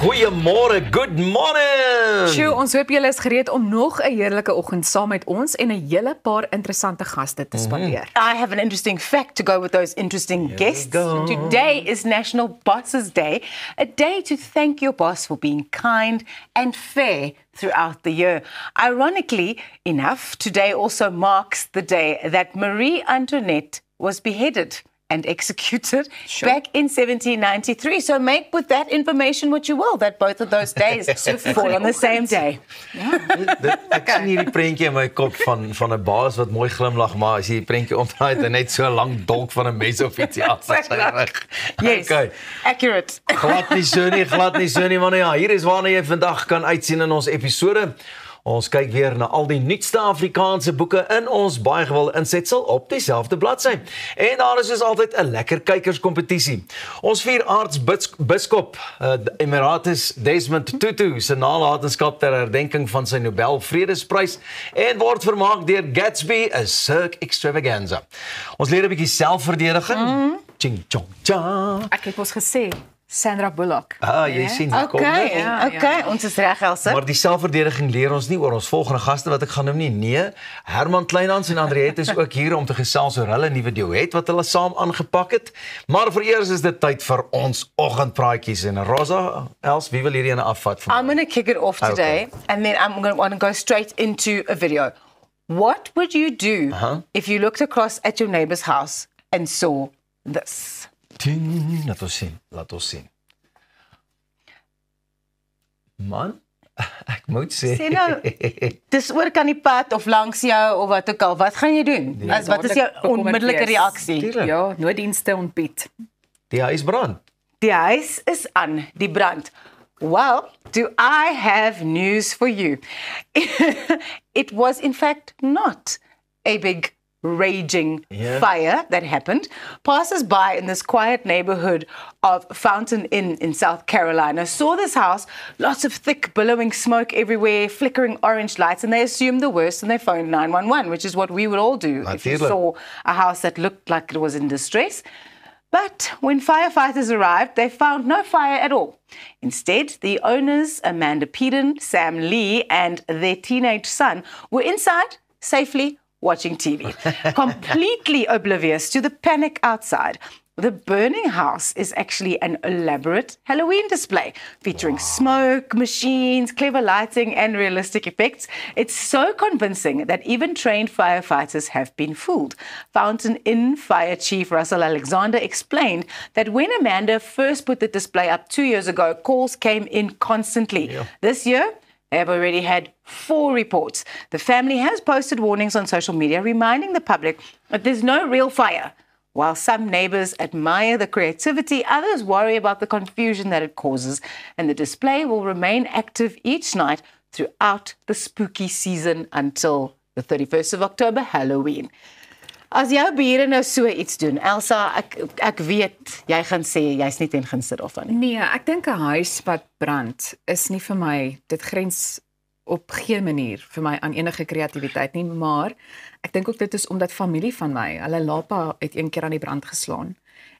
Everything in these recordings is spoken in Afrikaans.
Goeiemôre, good morning! Sjoe, ons hoop julle is gereed om nog 'n heerlike oggend saam met ons en 'n hele paar interessante gaste te spandeer. I have an interesting fact to go with those interesting guests. Today is National Bosses Day, a day to thank your boss for being kind and fair throughout the year. Ironically enough, today also marks the day that Marie Antoinette was beheaded and executed back in 1793. So make with that information what you will, that both of those days fall on the same day. Ek sien hierdie prentjie in my kop van 'n baas wat mooi glimlag, maar as jy die prentjie omdraai het, net so 'n lang dolk van 'n mes of iets aan sy rug. Yes, okay. Accurate. Glad nie so nie, maar ja, hier is waarna jy vandag kan uitsien in ons episode. Ons kyk weer na al die nuutste Afrikaanse boeke in ons baie gewilde insetsel op dieselfde bladsy. En daar is soos altyd 'n lekker kykerskompetisie. Ons vier aartsbiskop Emeritus Desmond Tutu se nalatenskap ter herdenking van sy Nobel Vredesprys en word vermaak deur Gatsby, 'n Cirque Extravaganza. Ons leer 'n bietjie selfverdediging. Ching chong cha. Ek het ons gesê Sandra Bullock. Jy sien die kom. Okay, ons is reg, Elsa. Maar die selfverdediging leer ons nie oor ons volgende gaste wat ek gaan noem nie. Nee, Herman Kleinhans en Andriette is ook hier om te gesels oor hulle nuwe duet wat hulle saam aangepak het. Maar vir eers is dit tyd vir ons oggendpraatjies en Rosa, Els, wie wil hierdie ene afvat vandag? I'm going to kick it off today and then I'm going to want to go straight into a video. What would you do if you looked across at your neighbor's house and saw this? Laat ons sien. Man, ek moet sê. Sê nou, dis oor kan die pad of langs jou of wat ook al. Wat gaan jy doen? Wat is jou onmiddellike reaksie? Ja, nooddienste ontbied. Die huis brand. Die huis is aan die brand. Well, do I have news for you? It was in fact not a big raging fire that happened. Passers-by in this quiet neighborhood of Fountain Inn in South Carolina saw this house, lots of thick billowing smoke everywhere, flickering orange lights, and they assumed the worst and they phoned 911, which is what we would all do if you saw a house that looked like it was in distress. But when firefighters arrived, they found no fire at all. Instead, the owners, Amanda Peden, Sam Lee, and their teenage son were inside safely watching TV, completely oblivious to the panic outside. The burning house is actually an elaborate Halloween display featuring smoke, machines, clever lighting, and realistic effects. It's so convincing that even trained firefighters have been fooled. Fountain Inn Fire Chief Russell Alexander explained that when Amanda first put the display up 2 years ago, calls came in constantly. This year, they have already had 4 reports. The family has posted warnings on social media reminding the public that there's no real fire. While some neighbors admire the creativity, others worry about the confusion that it causes, and the display will remain active each night throughout the spooky season until the 31st of October, Halloween. As jou bure nou so iets doen, Elsa, ek weet, jy gaan sê, jy's nie ten gunste daarvan nie. Nee, ek dink 'n huis wat brand is nie vir my, dit grens op geen manier vir my aan enige kreatiwiteit nie, maar ek dink ook dit is omdat familie van my, hulle lapa het een keer aan die brand geslaan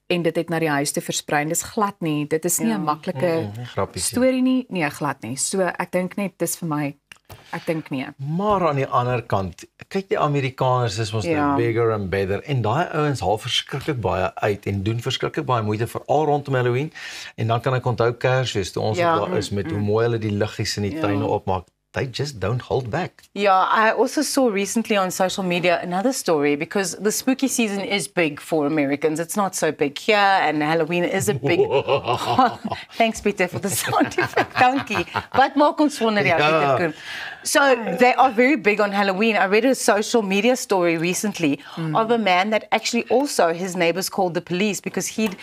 en dit het na die huis te versprei. Dis glad nie, dit is nie 'n maklike storie nie, nee, glad nie. So ek dink net dis vir my, ek dink nie. Maar aan die ander kant, kyk die Amerikaners is ons nou bigger and better en daai ouens haal verskriklik baie uit en doen verskriklik baie moeite veral rondom Halloween en dan kan ek onthou Kersfees toe ons daar is met hoe mooi hulle die liggies in die tuine opmaak. They just don't hold back. Yeah, I also saw recently on social media another story because the spooky season is big for Americans. It's not so big here and Halloween is a big... Thanks, Peter, for the sound effect. Dankie. Wat maak ons wonder, Peter Koen? So they are very big on Halloween. I read a social media story recently of a man that actually also his neighbors called the police because he'd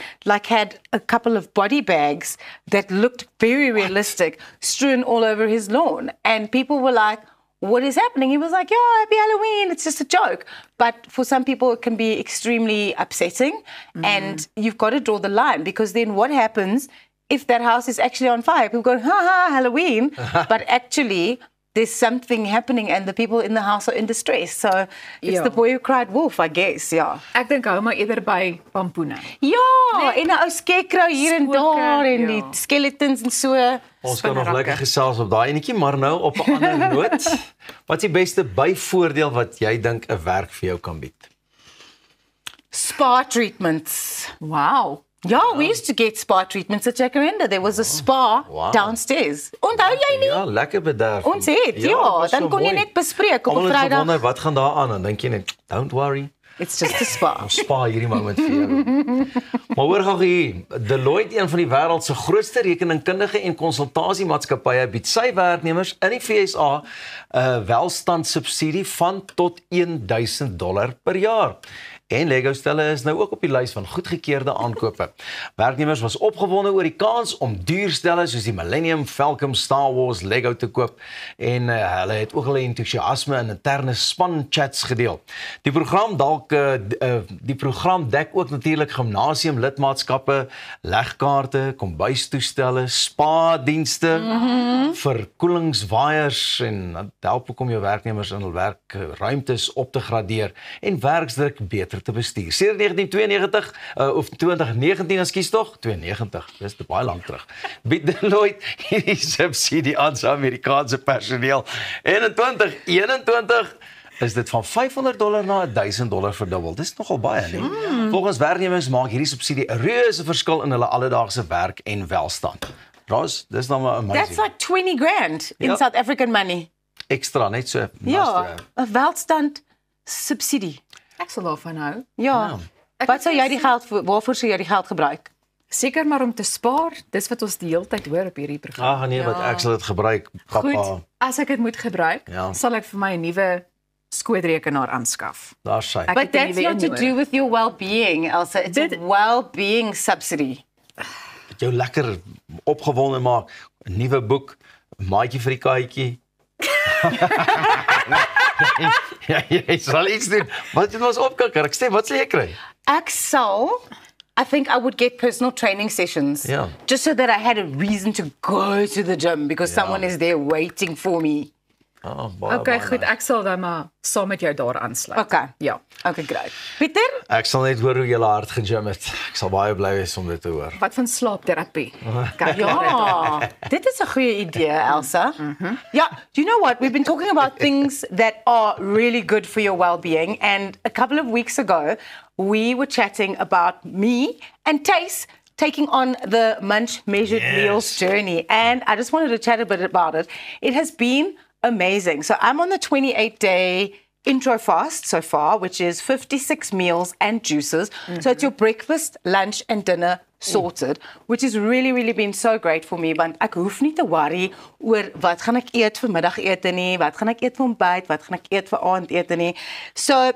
had a couple of body bags that looked very realistic strewn all over his lawn. And people were like, what is happening? He was like, yeah, happy Halloween. It's just a joke. But for some people, it can be extremely upsetting. And you've got to draw the line because then what happens if that house is actually on fire? People go, ha ha, Halloween. But actually, there's something happening and the people in the house are in distress. So it's the boy who cried wolf, I guess, ja. Ek dink hou maar eerder by pampoene. Ja, en 'n ou scarecrow hier en daar en die ja. skeletons en so. Ons kan nog lekker gesels op daai enetjie, maar nou op 'n ander noot. Wat is die beste byvoordeel wat jy dink 'n werk vir jou kan bied? Spa treatments. Wow. Ja, we used to get spa treatments at Jacaranda. There was a spa downstairs. Onthou jy nie? Ja, lekker bederf. Ons het, was dan so kon jy mooi. net bespreek op 'n Almal het Vrydag. gewonder wat gaan daar aan en dink jy net, don't worry. It's just a spa. Ons spaar hierdie moment vir jou. Maar hoor gou hier, Deloitte, een van die wêreld se grootste rekeningkundige en konsultasiemaatskappye, bied sy werknemers in die VSA 'n welstandssubsidie van tot $1,000 per jaar. En Lego stelle is nou ook op die lys van goedgekeurde aankope. Werknemers was opgewonde oor die kans om duur stelle soos die Millennium Falcon Star Wars Lego te koop en hulle het ook hulle entoesiasme in interne span chats gedeel. Die program dek ook natuurlik gimnasium lidmaatskappe, legkaarte, kombuistoestelle, spa dienste, verkoelingswaaiers en dit help ook om jou werknemers in hul werkruimtes op te gradeer en werksdruk beter te bestuur. Sedert 1992 of 2019 ekskuus tog, 92, dis baie lank terug. Bied Deloitte hierdie subsidie aan sy Amerikaanse personeel. En in 2021 is dit van $500 na $1,000 verdubbel. Dis nogal baie, nie? Volgens werknemers maak hierdie subsidie 'n reuse verskil in hulle alledaagse werk en welstand. Ros, dis nou maar amazing. That's like 20 grand in South African money. Ekstra, net so. Ja, 'n welstand subsidie. Ek sal daarvan hou. Ja. Wat sou jy die geld waarvoor sou jy die geld gebruik? Seker maar om te spaar. Dis wat ons die hele tyd hoor op hierdie program. Ag nee, wat ek sal dit gebruik, papa. Goed, as ek dit moet gebruik, sal ek vir my 'n nuwe skootrekenaar aanskaf. Daar sy. But that's not to do with your well-being, Elsa. It's a well-being subsidy. Dit jou lekker opgewonde maak. 'n Nuwe boek, 'n maatjie vir die katjie. Ja, jy sal iets doen. Wat het ons opkikker? Ek sê, wat sal jy kry? I think I would get personal training sessions. Yeah. Just so that I had a reason to go to the gym because someone is there waiting for me. Okay, goed, ek sal dan maar saam met jou daar aansluit. Okay. Ja. Okay, great. Pieter? Ek sal net hoor hoe jy hard gegym het. Ek sal baie bly wees om dit te hoor. Wat van slaapterapie? Ja, dit is 'n goeie idee, Elsa. Yeah, do you know what? We've been talking about things that are really good for your well-being, and a couple of weeks ago, we were chatting about me and Tace taking on the Munch Measured Meals journey, and I just wanted to chat a bit about it. It has been amazing. So I'm on the 28-day intro fast so far, which is 56 meals and juices. So it's your breakfast, lunch and dinner sorted, which has really, really been so great for me. Want ek hoef nie te worry oor wat gaan ek eet vir middagete nie, wat gaan ek eet vir ontbyt, wat gaan ek eet vir aandete nie. So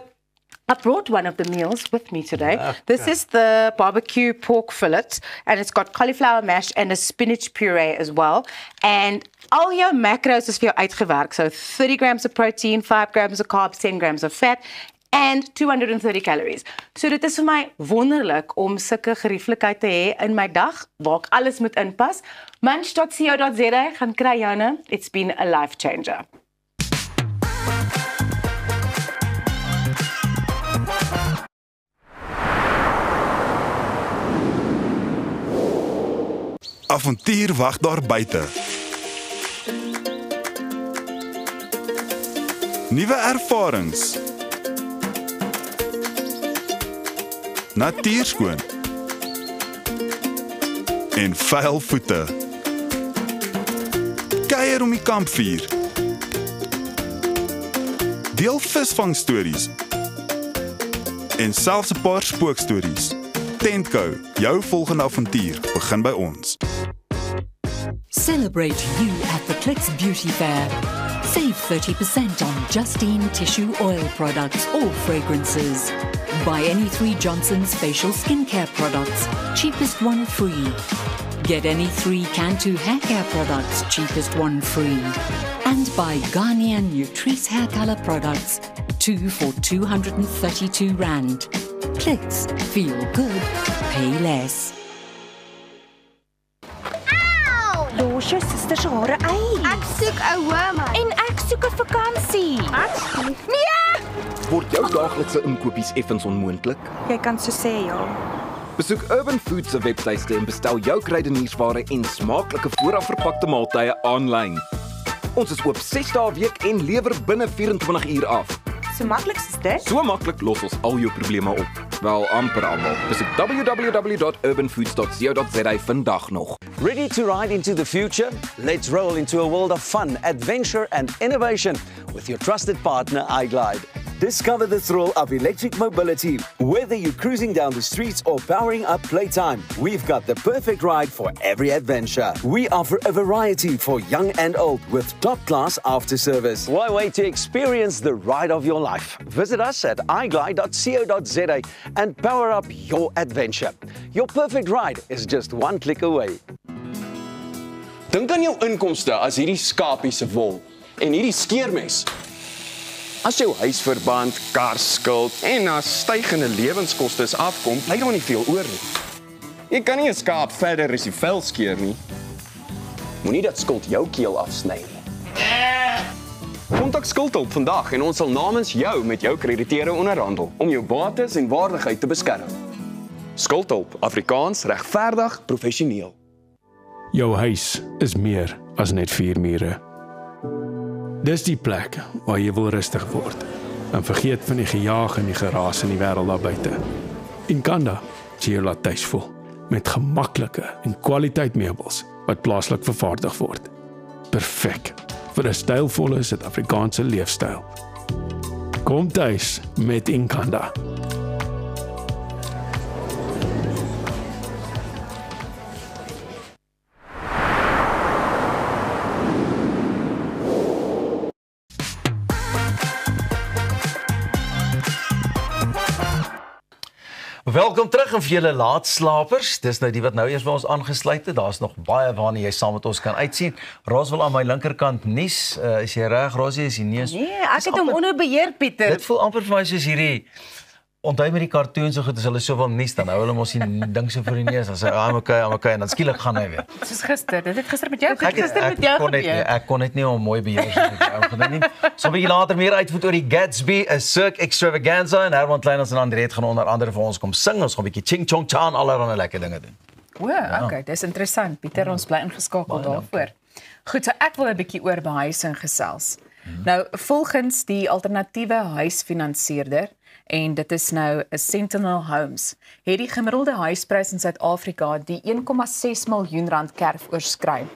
I brought one of the meals with me today. This is the barbecue pork fillet, and it's got cauliflower mash and a spinach puree as well. And al jou macros is vir jou uitgewerk. So 30 grams of protein, 5 grams of carbs, 10 grams of fat, and 230 calories. So dit is vir my wonderlik om sulke gerieflikheid te hê in my dag, waar ek alles moet inpas. Munch.co.za, gaan kry joune. It's been a life changer. Avontuur wag daar buite. Nuwe ervarings. Natuurskoon. En vuil voete. Kuier om die kampvuur. Deel visvangstories. En selfs 'n paar spookstories. Tentco, jou volgende avontuur begin by ons. Celebrate you at the Clicks Beauty Fair. Save 30% on Justine tissue oil products or fragrances. Buy any 3 Johnson's facial skincare products, cheapest one free. Get any 3 Cantu hair care products, cheapest one free. And buy Garnier Nutrice hair color products, 2 for R232. Clicks, feel good, pay less. Los jou suster se hare uit. Ek soek 'n ouma. En ek soek 'n vakansie. Asseblief. Nee! Word jou daaglikse inkopies effens onmoontlik? Jy kan so sê, ja. Besoek Urban Foods se webtuiste en bestel jou kruideniersware en smaaklike voorafverpakte maaltye aanlyn. Ons is oop 6 dae 'n week en lewer binne 24 uur af. So maklik is dit. So maklik los ons al jou probleme op. Wel amper almal. Besoek www.urbanfoods.co.za vandag nog. Ready to ride into the future? Let's roll into a world of fun, adventure and innovation with your trusted partner iGlide. Discover the thrill of electric mobility. Whether you're cruising down the streets or powering up playtime, we've got the perfect ride for every adventure. We offer a variety for young and old with top-class after-service. Why wait to experience the ride of your life? Visit us at iglide.co.za and power up your adventure. Your perfect ride is just one click away. Dink aan jou inkomste as hierdie skapie se wol en hierdie skeermes. As jou huisverband, karskuld en na stygende lewenskoste afkom, bly daar nie veel oor nie. Jy kan nie 'n skaap verder as die vel skeer nie. Moenie dat skuld jou keel afsny nie. Kontak Skuldhulp vandag en ons sal namens jou met jou krediteure onderhandel om jou bates en waardigheid te beskerm. Skuldhulp, Afrikaans, regverdig, professioneel. Jou huis is meer as net 4 mure. Dis die plek waar jy wil rustig word en vergeet van die gejaag en die geraas in die wêreld daar buite. Inkanda sê jy laat tuis voel met gemaklike en kwaliteit meubels wat plaaslik vervaardig word. Perfek vir 'n stylvolle Suid-Afrikaanse leefstyl. Kom tuis met Inkanda. Welkom terug en vir julle laatslapers. Dis nou die wat nou eers by ons aangesluit het. Daar's nog baie waarna jy saam met ons kan uitsien. Roswel aan my linkerkant nuus. Is jy reg, Rosie? Is die neus? Nee, ek het hom onder beheer, Pieter. Dit voel amper vir my soos hierdie onthou met die cartoons so goed as hulle soveel nuus dan hou hulle mos die ding so vir die neus. Dan sê I'm okay en dan skielik gaan hy weer. Soos gister. Dit het gister met jou Ek kon net nie om mooi beheer te doen nie. So 'n bietjie later meer uitvoer oor die Gatsby, 'n Cirque Extravaganza en Herman Kleinans en Andreet gaan onder andere vir ons kom sing. Ons gaan 'n bietjie ching chong chan allerlei lekker dinge doen. O, okay, dis interessant. Pieter, ons bly ingeskakel daarvoor. Goed, so ek wil 'n bietjie oor behuising gesels. Nou, volgens die alternatiewe huisfinansiërder en dit is nou 'n Sentinel Homes, het die gemiddelde huisprys in Suid-Afrika die 1,6 miljoen rand kerf oorskry.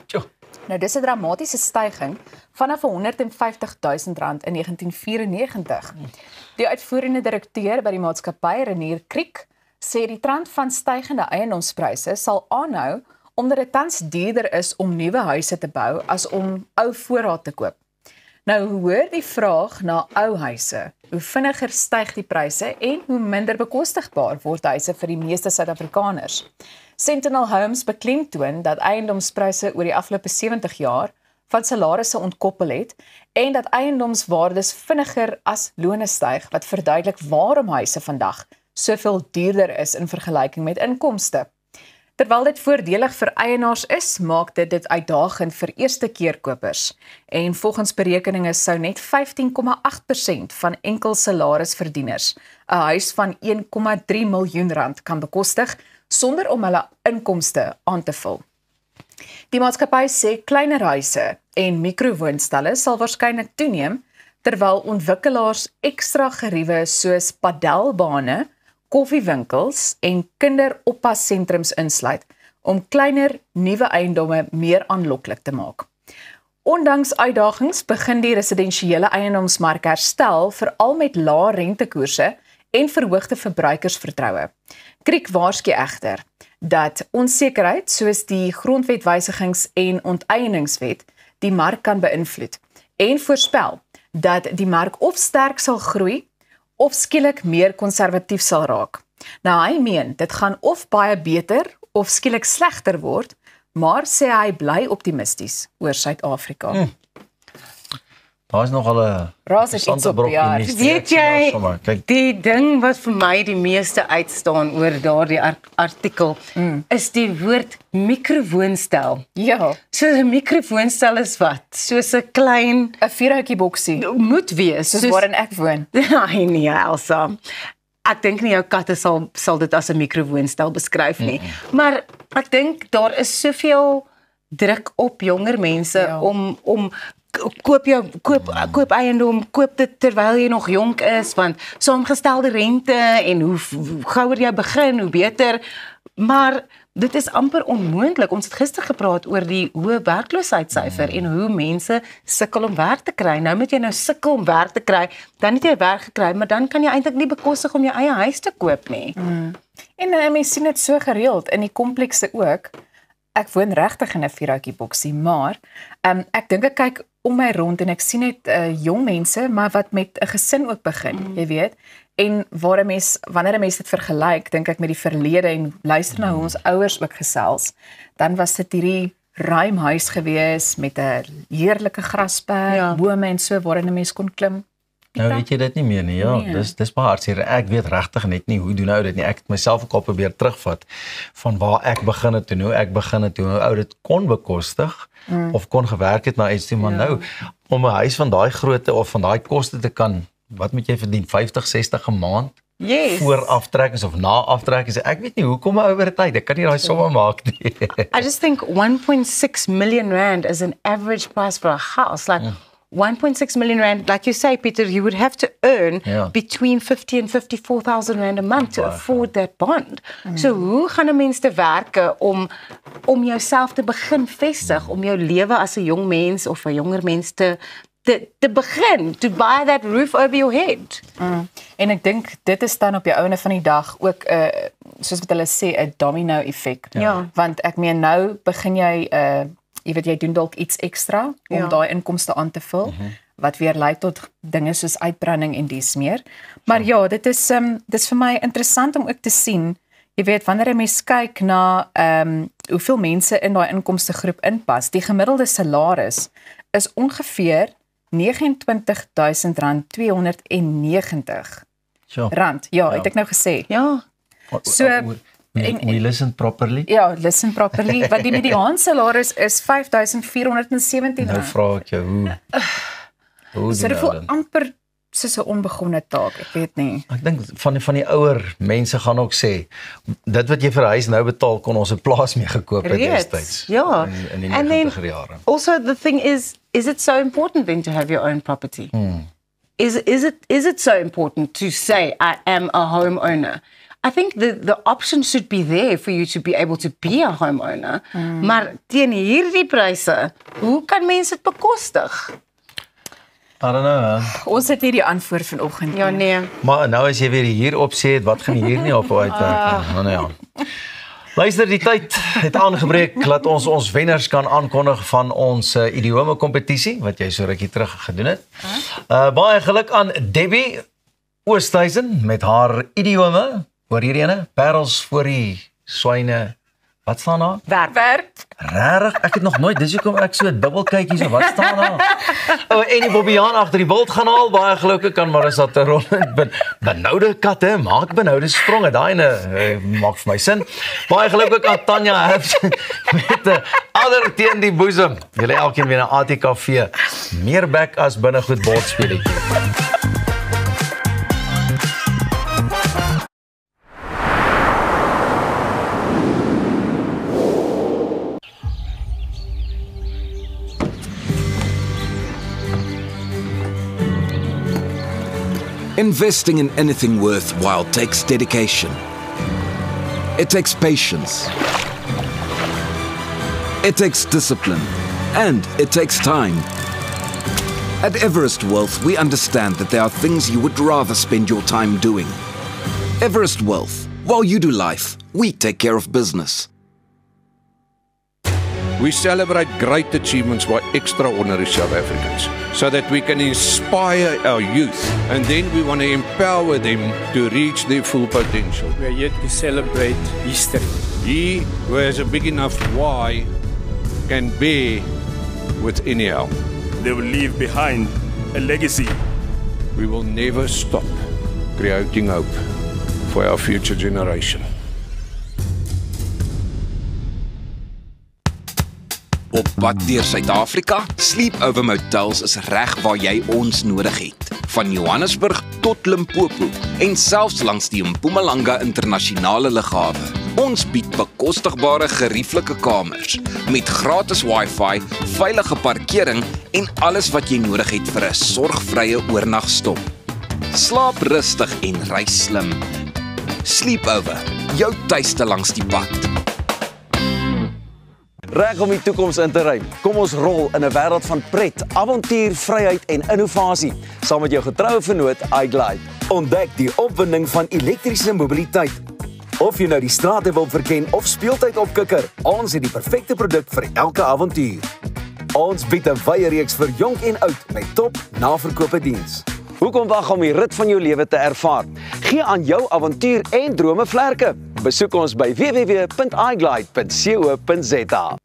Nou dis 'n dramatiese styging vanaf 150 000 rand in 1994. Die uitvoerende direkteur by die maatskappy, Renier Kriek, sê die trend van stygende eiendomspryse sal aanhou omdat dit tans duurder is om nuwe huise te bou as om ou voorraad te koop. Nou hoor die vraag na ou huise. Hoe vinniger styg die pryse en hoe minder bekostigbaar word huise vir die meeste Suid-Afrikaners. Sentinel Homes beklemtoon dat eiendomspryse oor die afgelope 70 jaar van salarisse ontkoppel het en dat eiendomswaardes vinniger as lone styg, wat verduidelik waarom huise vandag soveel duurder is in vergelyking met inkomste. Terwyl dit voordelig vir eienaars is, maak dit uitdagend vir eerste keer kopers. En volgens berekeninge sou net 15,8% van enkel salarisverdieners 'n huis van 1,3 miljoen rand kan bekostig sonder om hulle inkomste aan te vul. Die maatskappy sê kleiner huise en mikrowoonstelle sal waarskynlik toeneem terwyl ontwikkelaars ekstra geriewe soos padelbane, koffiewinkels en kinderoppassentrums insluit om kleiner nuwe eiendomme meer aanloklik te maak. Ondanks uitdagings begin die residensiële eiendomsmark herstel, veral met lae rentekoerse en verhoogde verbruikersvertroue. Kriek waarsku egter dat onsekerheid soos die grondwetwysigings en onteieningswet die mark kan beïnvloed en voorspel dat die mark of sterk sal groei of skielik meer konservatief sal raak. Nou hy meen, dit gaan of baie beter of skielik slegter word, maar sê hy bly optimisties oor Suid-Afrika. Daar is nog al 'n Raas het iets op, ja. Weet jy, die ding wat vir my die meeste uitstaan oor daardie artikel, is die woord mikrowoonstel. Ja. So 'n mikrowoonstel is wat? Soos 'n klein 'n vierhoutjie boksie. Moet wees. Soos waarin ek woon. Ai nee, Elsa. Ek dink nie jou katte sal dit as 'n mikrowoonstel beskryf nie. Maar ek dink daar is soveel druk op jonger mense om koop eiendom, koop dit terwyl jy nog jonk is, want saamgestelde rente en hoe gouer jy begin, hoe beter. Maar dit is amper onmoontlik. Ons het gister gepraat oor die hoë werkloosheidssyfer en hoe mense sukkel om werk te kry. Nou moet jy nou sukkel om werk te kry, dan het jy werk gekry, maar dan kan jy eintlik nie bekostig om jou eie huis te koop nie. En mense sien dit so gereeld in die komplekse ook. Ek woon regtig in 'n vierhoutjie boksie, maar ek dink ek kyk om my rond en ek sien net jong mense, maar wat met 'n gesin ook begin, jy weet. En wanneer 'n mens dit vergelyk, dink ek met die verlede en luister na hoe ons ouers ook gesels, dan was dit hierdie ruim huis gewees met 'n heerlike grasperk, bome en so waarin 'n mens kon klim. Nou weet jy dit nie meer nie, ja, dis baie hartseer. Ek weet regtig net nie hoe doen ou dit nie. Ek het myself ook al probeer terugvat van waar ek begin het toe, hoe ou dit kon bekostig of kon gewerk het na iets toe, maar nou om 'n huis van daai grootte of van daai koste te kan, wat moet jy verdien, 50, 60 'n maand? Yes. Voor aftrekkings of na aftrekkings. Ek weet nie hoekom oor tyd. Ek kan nie daai somme maak nie. I just think 1.6 million rand is an average price for a house. Like 1.6 million rand, like you say, Peter, you would have to earn between 50 and 54,000 rand a month to afford that bond. So hoe gaan 'n mens te werke om jouself te begin vestig, om jou lewe as 'n jong mens of 'n jonger mens te begin, to buy that roof over your head? En ek dink dit is dan op die einde van die dag ook soos wat hulle sê 'n domino effek. Ja. Want ek meen nou begin jy jy weet jy doen dalk iets ekstra om daai inkomste aan te vul wat weer lei tot dinge soos uitbranding en dies meer. Maar ja, dit is vir my interessant om ook te sien, jy weet wanneer 'n mens kyk na hoeveel mense in daai inkomste groep inpas. Die gemiddelde salaris is ongeveer R29.290. Rand. Ja, het ek nou gesê. Ja. So we listen properly. Ja, listen properly. Want die mediaan salaris is R5.417. Nou vra ek jou hoe so dit voel amper soos 'n onbegonne taak, ek weet nie. Ek dink van die ouer mense gaan ook sê, dit wat jy vir huis nou betaal, kon ons 'n plaas mee gekoop het destyds. Ja. In die 90er jare. Also the thing is it so important then to have your own property? Is it so important to say I am a homeowner? I think the option should be there for you to be able to be a homeowner. Maar teen hierdie pryse, hoe kan mense dit bekostig? I don't know. Ons het nie die antwoord vanoggend. Ja, nee. Maar nou as jy weer hier op sê, wat gaan hier nie op uitwerk nie. Nou ja. Luister, die tyd het aangebreek dat ons wenners kan aankondig van ons idiome kompetisie wat jy so rukkie terug gedoen het. Baie geluk aan Debbie Oosthuizen met haar idiome. Hoor hierdie ene, parels voor die swyne. Wat staan daar? Werk. Rarig, ek het nog nooit, dis hoekom ek so dubbel kyk hier so, wat staan daar? En die Bobbejaan agter die bult gaan haal, baie gelukkig kan Marissa te rol. Benoude katte, maak benoude spronge, daai maak vir my sin. Baie gelukkig aan Tanya Herbs met 'n ander teen die boesem. Julle elkeen weer na ATKV. Meer back as binnegoed bordspeletjie. Investing in anything worthwhile takes dedication. It takes patience. It takes discipline. And it takes time. At Everest Wealth, we understand that there are things you would rather spend your time doing. Everest Wealth. While you do life, we take care of business. We celebrate great achievements by extraordinary South Africans so that we can inspire our youth, and then we want to empower them to reach their full potential. We are here to celebrate history. He who has a big enough why can bear with anyhow. They will leave behind a legacy. We will never stop creating hope for our future generation. Op pad deur Suid-Afrika, Sleepover Motels is reg waar jy ons nodig het. Van Johannesburg tot Limpopo en selfs langs die Mpumalanga internasionale lughawe. Ons bied bekostigbare gerieflike kamers met gratis Wi-Fi, veilige parkering en alles wat jy nodig het vir 'n sorgvrye oornagstop. Slaap rustig en reis slim. Sleepover, jou tuiste langs die pad. Reg om die toekoms in te ry. Kom ons rol in 'n wêreld van pret, avontuur, vryheid en innovasie saam met jou getroue vennoot iGlide. Ontdek die opwinding van elektriese mobiliteit. Of jy nou die strate wil verken of speeltyd opkikker, ons het die perfekte produk vir elke avontuur. Ons bied 'n wye reeks vir jonk en oud met top naverkope diens. Hoekom wag om die rit van jou lewe te ervaar? Gee aan jou avontuur en drome vlerke. Besoek ons by www.iglide.co.za.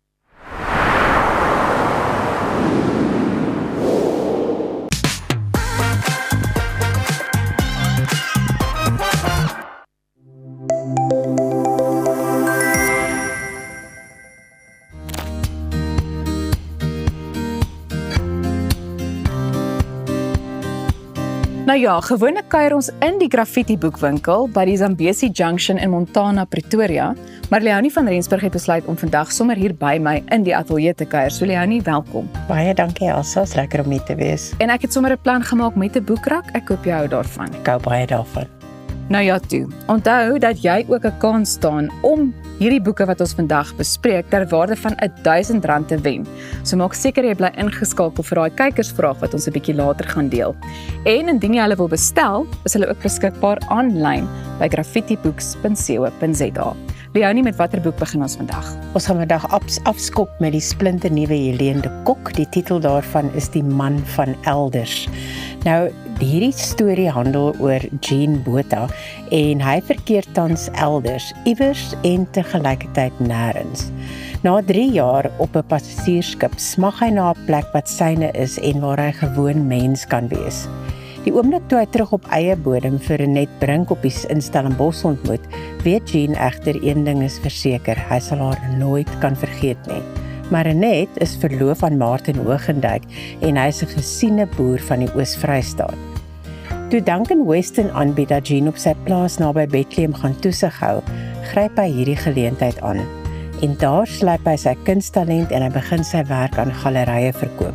Nou ja, gewoonlik kuier ons in die graffiti boekwinkel by die Zambesi Junction in Montana, Pretoria, maar Leonie van Rensburg het besluit om vandag sommer hier by my in die ateljee te kuier. So Leonie, welkom. Baie dankie Elsa, is lekker om hier te wees. En ek het sommer 'n plan gemaak met 'n boekrak. Ek hoop jy hou daarvan. Ek hou baie daarvan. Nou ja toe, onthou dat jy ook 'n kans staan om hierdie boeke wat ons vandag bespreek ter waarde van R1000 te wen. So maak seker jy bly ingeskakel vir daai kykersvraag wat ons 'n bietjie later gaan deel. En indien jy hulle wil bestel, is hulle ook beskikbaar aanlyn by graffitibooks.co.za. Leonie, met watter boek begin ons vandag? Ons gaan vandag afskop met die splinternuwe Helene de Kok. Die titel daarvan is Die Man van Elders. Nou, hierdie storie handel oor Jean Botha en hy verkeer tans elders, iewers en tegelijkertijd nêrens. Na 3 jaar op 'n passasiersskip smag hy na 'n plek wat syne is en waar hy gewoon mens kan wees. Die oomblik toe hy terug op eie bodem vir 'n net brink op die in Stellenbosch ontmoet, weet Jean egter een ding is verseker, hy sal haar nooit kan vergeet nie. Marinette is verloof aan Martin Hoogendijk en hy is 'n gesiene boer van die Oos-Vrystaat. Toe Duncan Weston aanbied dat Jean op sy plaas naby Bethlehem gaan toesig hou, gryp hy hierdie geleentheid aan. En daar slyp hy sy kunsttalent en hy begin sy werk aan galerye verkoop.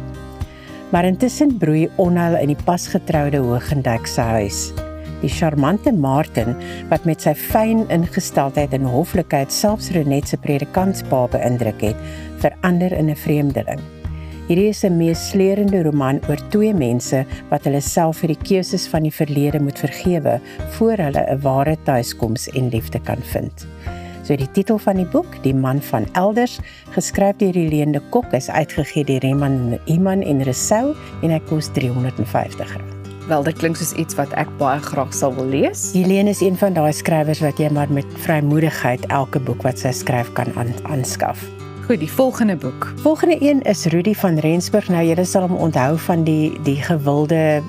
Maar intussen broei onheil in die pasgetroude Hoogendijk se huis. Die charmante Martin, wat met sy fyn ingesteldheid en hoflikheid selfs Renette se predikantspa beïndruk het, verander in 'n vreemdeling. Hierdie is 'n meesleurende roman oor 2 mense wat hulle self vir die keuses van die verlede moet vergewe voor hulle 'n ware tuiskoms en liefde kan vind. So die titel van die boek, Die Man van Elders, geskryf deur Helene de Kok, is uitgegee deur Iman en Rousseau en hy kos R350. Wel, dit klink soos iets wat ek baie graag sal wil lees. Helene is een van daai skrywers wat jy maar met vrymoedigheid elke boek wat sy skryf kan aanskaf. Goed, die volgende boek. Volgende een is Rudy van Rensburg. Nou, julle sal hom onthou van die gewilde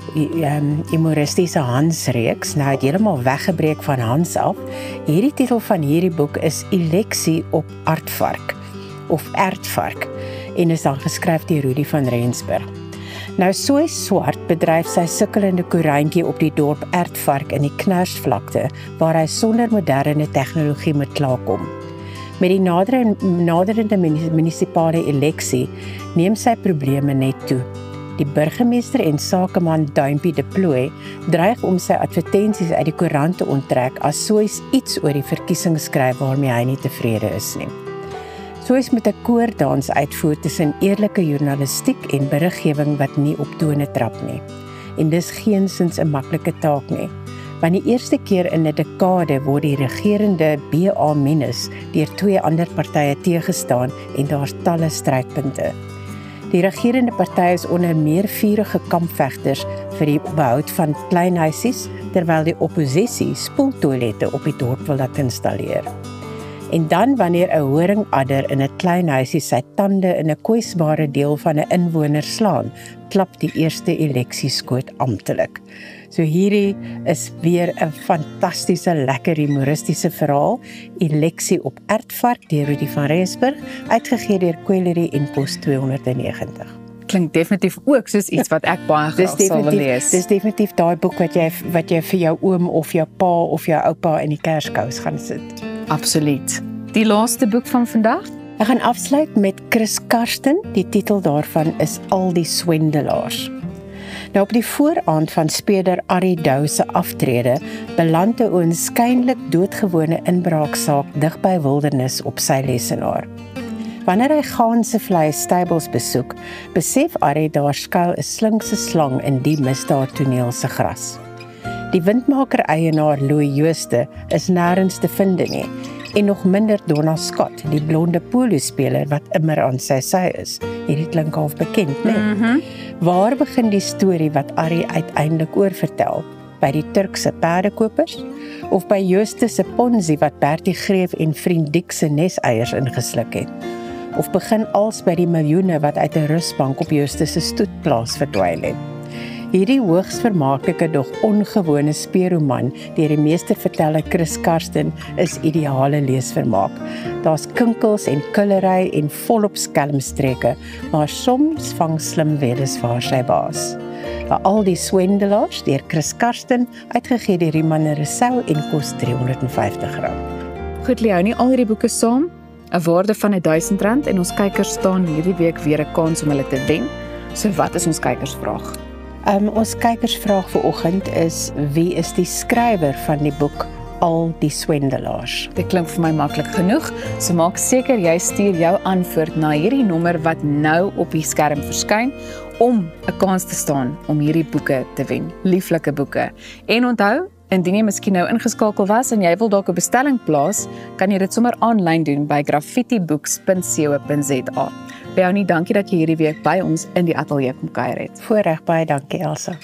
humoristiese Hans-reeks. Nou, het heeltemal weggebreek van Hans af. Hierdie titel van hierdie boek is Eleksie op Aardvark, of Aardvark, en is dan geskryf deur Rudy van Rensburg. Nou, Soy Swart bedryf sy sukkelende koerantjie op die dorp Aardvark in die Knarsvlakte, waar hy sonder moderne tegnologie moet klaarkom. Met die naderende munisipale eleksie neem sy probleme net toe. Die burgemeester en sakeman Duimpie de Plooy dreig om sy advertensies uit die koerant te onttrek as Soys iets oor die verkiesing skryf waarmee hy nie tevrede is nie. Soys moet 'n koordans uitvoer tussen eerlike journalistiek en beriggewing wat nie op tone trap nie. En dis geensins 'n maklike taak nie. Want die eerste keer in 'n dekade word die regerende BA- deur 2 ander partye teëgestaan en daar's talle strydpunte. Die regerende party is onder meer vurige kampvegters vir die behoud van kleinhuisies, terwyl die oppositie spoeltoilette op die dorp wil laat installeer. En dan wanneer 'n horingadder in 'n klein huisie sy tande in 'n kwesbare deel van 'n inwoner slaan, klap die eerste eleksieskoot amptelik. So hierdie is weer 'n fantastiese, lekker humoristiese verhaal, Eleksie op Ertvark deur Rudy van Rensburg, uitgegee deur Quellery en kos R290. Klink definitief ook soos iets wat ek baie graag sal wil lees. Dis definitief daai boek wat jy vir jou oom of jou pa of jou oupa in die kerskous gaan sit. Absoluut. Die laaste boek van vandag? Ek gaan afsluit met Chris Karsten. Die titel daarvan is Al die Swendelaars. Nou op die vooraand van speurder Arie Dou se aftrede beland 'n oënskynlik doodgewone inbraaksaak dig by Wildernis op sy lesenaar. Wanneer hy Gansevlei stables besoek, besef Arie daar skuil 'n slinkse slang in die misdaadtoneel se gras. Die windmaker-eienaar Louis Jooste is nêrens te vind nie, en nog minder Donna Scott, die blonde polospeler wat immer aan sy sy is. Hierdie klink half bekend, né? Waar begin die storie wat Arie uiteindelik oorvertel? By die Turkse perdekopers? Of by Jooste se Ponzi wat Bertie Greef en vriend Dick se neseiers ingesluk het? Of begin als by die miljoene wat uit 'n rusbank op Jooste se stoetplaas verdwyn het? Hierdie hoogs vermaaklike dog ongewone speurroman deur die meesterverteller Chris Karsten is ideale leesvermaak. Daar's kinkels en kullery en volop skelmstreke, maar soms vang slim weliswaar sy baas. Al die Swendelaars deur Chris Karsten, uitgegee deur Riemann & Rousseau en kos R350. Goed, Leo, nie al hierdie boeke saam, 'n waarde van R1000 en ons kykers staan hierdie week weer 'n kans om hulle te wen. So wat is ons kykersvraag? Ons kykersvraag vir oggend is: wie is die skrywer van die boek Al die Swendelaars? Dit klink vir my maklik genoeg, so maak seker jy stuur jou antwoord na hierdie nommer wat nou op die skerm verskyn om 'n kans te staan om hierdie boeke te wen. Lieflike boeke. En onthou, indien jy miskien nou ingeskakel was en jy wil dalk 'n bestelling plaas, kan jy dit sommer aanlyn doen by graffitibooks.co.za. Leonie, dankie dat jy hierdie week by ons in die ateljee kom kuier het. Voorreg, baie dankie Elsa.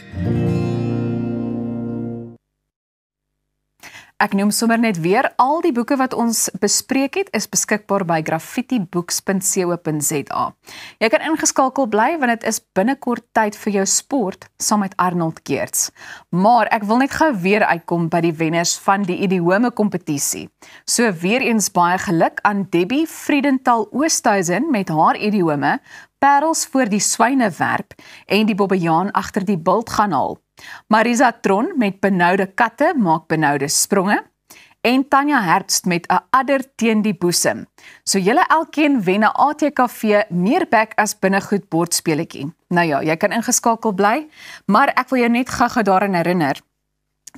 Ek noem sommer net weer, al die boeke wat ons bespreek het, is beskikbaar by graffitibooks.co.za. Jy kan ingeskakel bly, want dit is binnekort tyd vir jou sport, saam met Arnold Geerts. Maar ek wil net gou weer uitkom by die wenners van die idiome kompetisie. So weer eens baie geluk aan Debbie Friedenthal Oosthuizen met haar idiome, Parels voor die swynewerp en die bobbejaan agter die bult gaan haal. Marisa Tron met benoude katte maak benoude spronge en Tanya Herbst met 'n adder teen die boesem. So julle elkeen wen 'n ATKV meerback as binnegoed bordspeletjie. Nou ja, jy kan ingeskakel bly, maar ek wil jou net gou daaraan herinner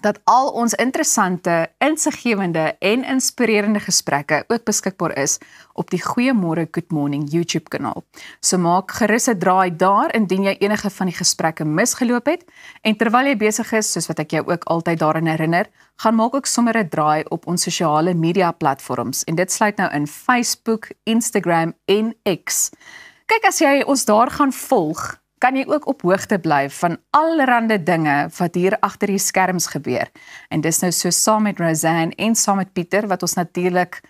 dat al ons interessante, insiggewende en inspirerende gesprekke ook beskikbaar is op die Goeiemôre Good Morning YouTube kanaal. So maak gerus 'n draai daar indien jy enige van die gesprekke misgeloop het, en terwyl jy besig is, soos wat ek jou ook altyd daaraan herinner, gaan maak ook sommer 'n draai op ons sosiale media platforms, en dit sluit nou in Facebook, Instagram en X. Kyk, as jy ons daar gaan volg, kan jy ook op hoogte bly van allerlei dinge wat hier agter die skerms gebeur. En dis nou so saam met Roseanne en saam met Pieter, wat ons natuurlik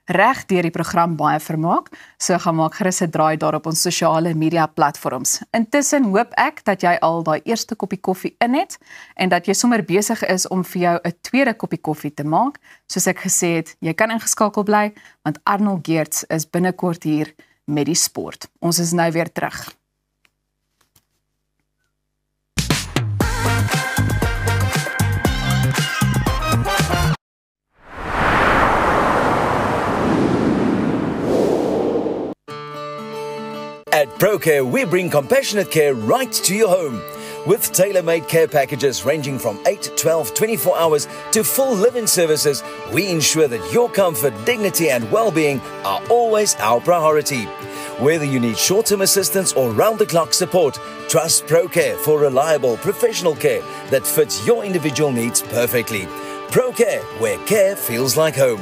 reg deur die program baie vermaak. So gaan maak gerus 'n draai daar op ons sosiale media platforms. Intussen hoop ek dat jy al daai eerste koppie koffie in het en dat jy sommer besig is om vir jou 'n tweede koppie koffie te maak. Soos ek gesê het, jy kan ingeskakel bly, want Arnold Geerts is binnekort hier met die sport. Ons is nou weer terug. At ProCare, we bring compassionate care right to your home. With tailor-made care packages ranging from 8, 12, 24 hours to full live-in services, we ensure that your comfort, dignity and well-being are always our priority. Whether you need short-term assistance or round-the-clock support, trust ProCare for reliable professional care that fits your individual needs perfectly. ProCare, where care feels like home.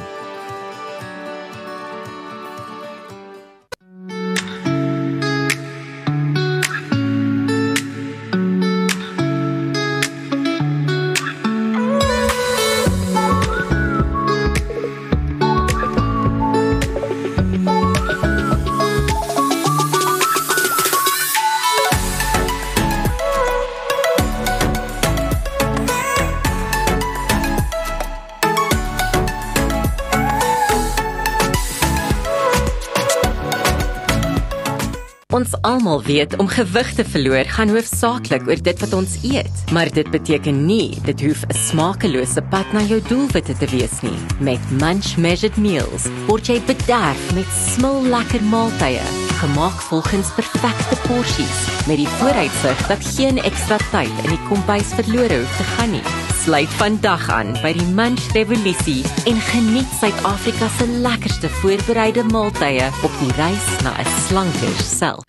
almal weet om gewig te verloor gaan hoofsaaklik oor dit wat ons eet, maar dit beteken nie dit hoef 'n smakelose pad na jou doelwitte te wees nie. Met Munch Measured Meals word jy bederf met smullekker maaltye, gemaak volgens perfekte porsies, met die vooruitsig dat geen ekstra tyd in die kombuis verlore hoef te gaan nie. Sluit vandag aan by die Munch Revolusie en geniet Suid-Afrika se lekkerste voorbereide maaltye op die reis na 'n slanker self.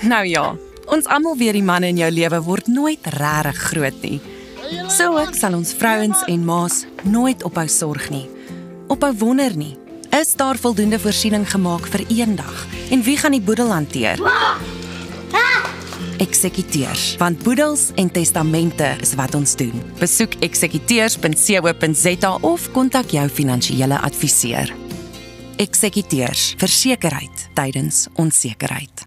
Nou ja, ons almal weet die manne in jou lewe word nooit regtig groot nie. So ook sal ons vrouens en ma's nooit ophou sorg nie. Ophou wonder nie. Is daar voldoende voorsiening gemaak vir eendag? En wie gaan die boedel hanteer? Eksekuteurs, want boedels en testamente is wat ons doen. Besoek eksekuteurs.co.za of kontak jou finansiële adviseur. Eksekuteurs, versekerheid tydens onsekerheid.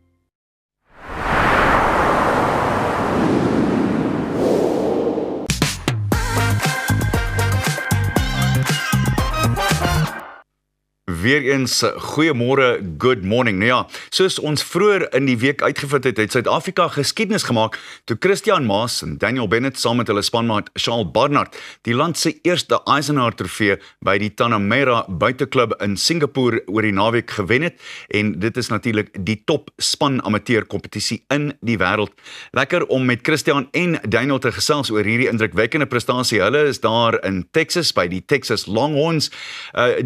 Weereens, goeiemôre, good morning. Nou ja, soos ons vroeër in die week uitgevind het Suid-Afrika geskiedenis gemaak toe Christian Maas en Daniel Bennett saam met hulle spanmaat Charles Barnard die land se eerste Eisenhower trofee by die Tanamera buiteklub in Singapore oor die naweek gewen het, en dit is natuurlik die top span amateur kompetisie in die wêreld. Lekker om met Christian en Daniel te gesels oor hierdie indrukwekkende prestasie. Hulle is daar in Texas by die Texas Longhorns.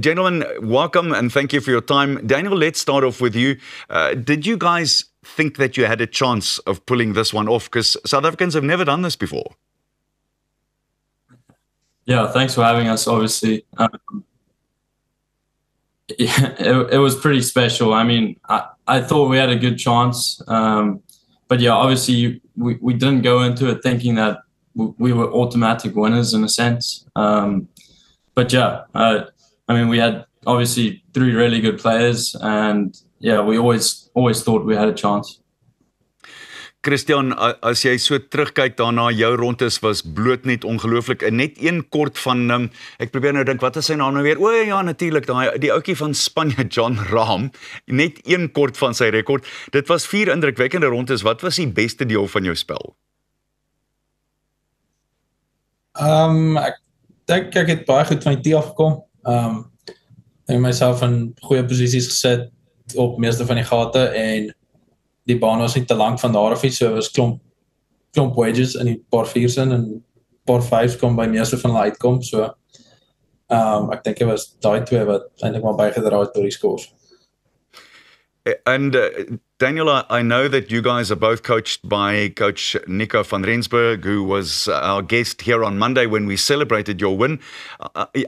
Gentlemen, welcome and thank you for your time. Daniel, let's start off with you. Did you guys think that you had a chance of pulling this one off? Because South Africans have never done this before. Yeah, thanks for having us, obviously. It was pretty special. I mean, I thought we had a good chance. But yeah, obviously we didn't go into it thinking that we were automatic winners in a sense. But yeah, I mean, we had obviously 3 really good players, and yeah, we always thought we had a chance. Christian, as jy so terugkyk daarna, jou rondes was bloot net ongelooflik. En net een kort van, ek probeer nou dink, wat is sy naam nou weer? O ja, natuurlik, die ouetjie van Spanje, John Rahm, net een kort van sy rekord. Dit was 4 indrukwekkende rondes. Wat was die beste deel van jou spel? Ek dink ek het baie goed van die tee afgekom. Ek het myself in goeie posisies gesit op meeste van die gate, en die baan was nie te lang van daar af nie, so was klomp wedges in die paar 4's en paar 5's kom by meeste van hulle uitkom, so ek dink het was daai 2 wat eintlik maar bygedra het tot die scores. And Daniel, I know that you guys are both coached by Coach Nico van Rensburg, who was our guest here on Monday when we celebrated your win.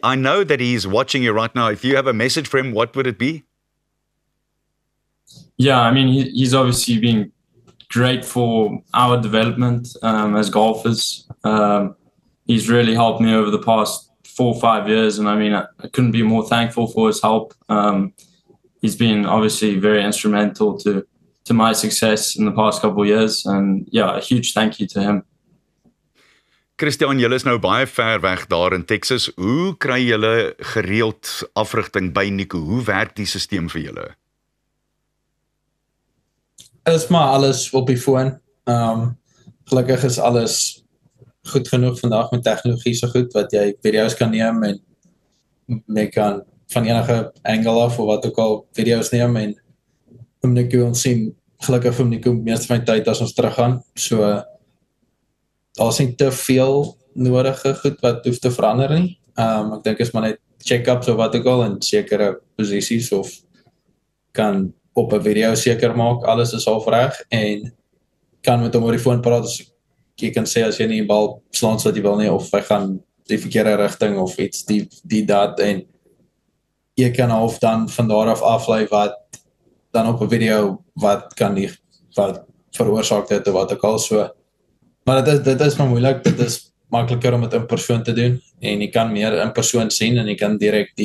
I know that he's watching you right now. If you have a message for him, what would it be? Yeah, I mean, he's obviously been great for our development as golfers. He's really helped me over the past 4 or 5 years, and I mean, I couldn't be more thankful for his help. He's been obviously very instrumental to my success in the past couple of years, and yeah, a huge thank you to him. Christian, julle is nou baie ver weg daar in Texas. Hoe kry julle gereeld afrigting by Nico? Hoe werk die stelsel vir julle? Is maar alles op die foon. Gelukkig is alles goed genoeg vandag met tegnologie so goed, wat jy video's kan neem en jy kan van enige angle af of wat ook al video's neem, en om Nico ons sien, gelukkig vir Nico meeste van die tyd as ons teruggaan, so daar is nie te veel nodige goed wat hoef te verander nie. Ek dink is maar net check-ups of wat ook al in sekere posisies, of kan op 'n video seker maak, alles is al reg, en kan met hom oor die foon praat, as jy kan sê as jy nie die bal slaan wat jy wil nie, of hy gaan die verkeerde rigting, of iets, dat, en jy kan half dan van daar af aflei wat dan op 'n video, wat veroorsaak dit, of wat ook al, so. Maar dit is maar moeilik, dit is makliker om het in persoon te doen, en jy kan meer in persoon sien, en jy kan direct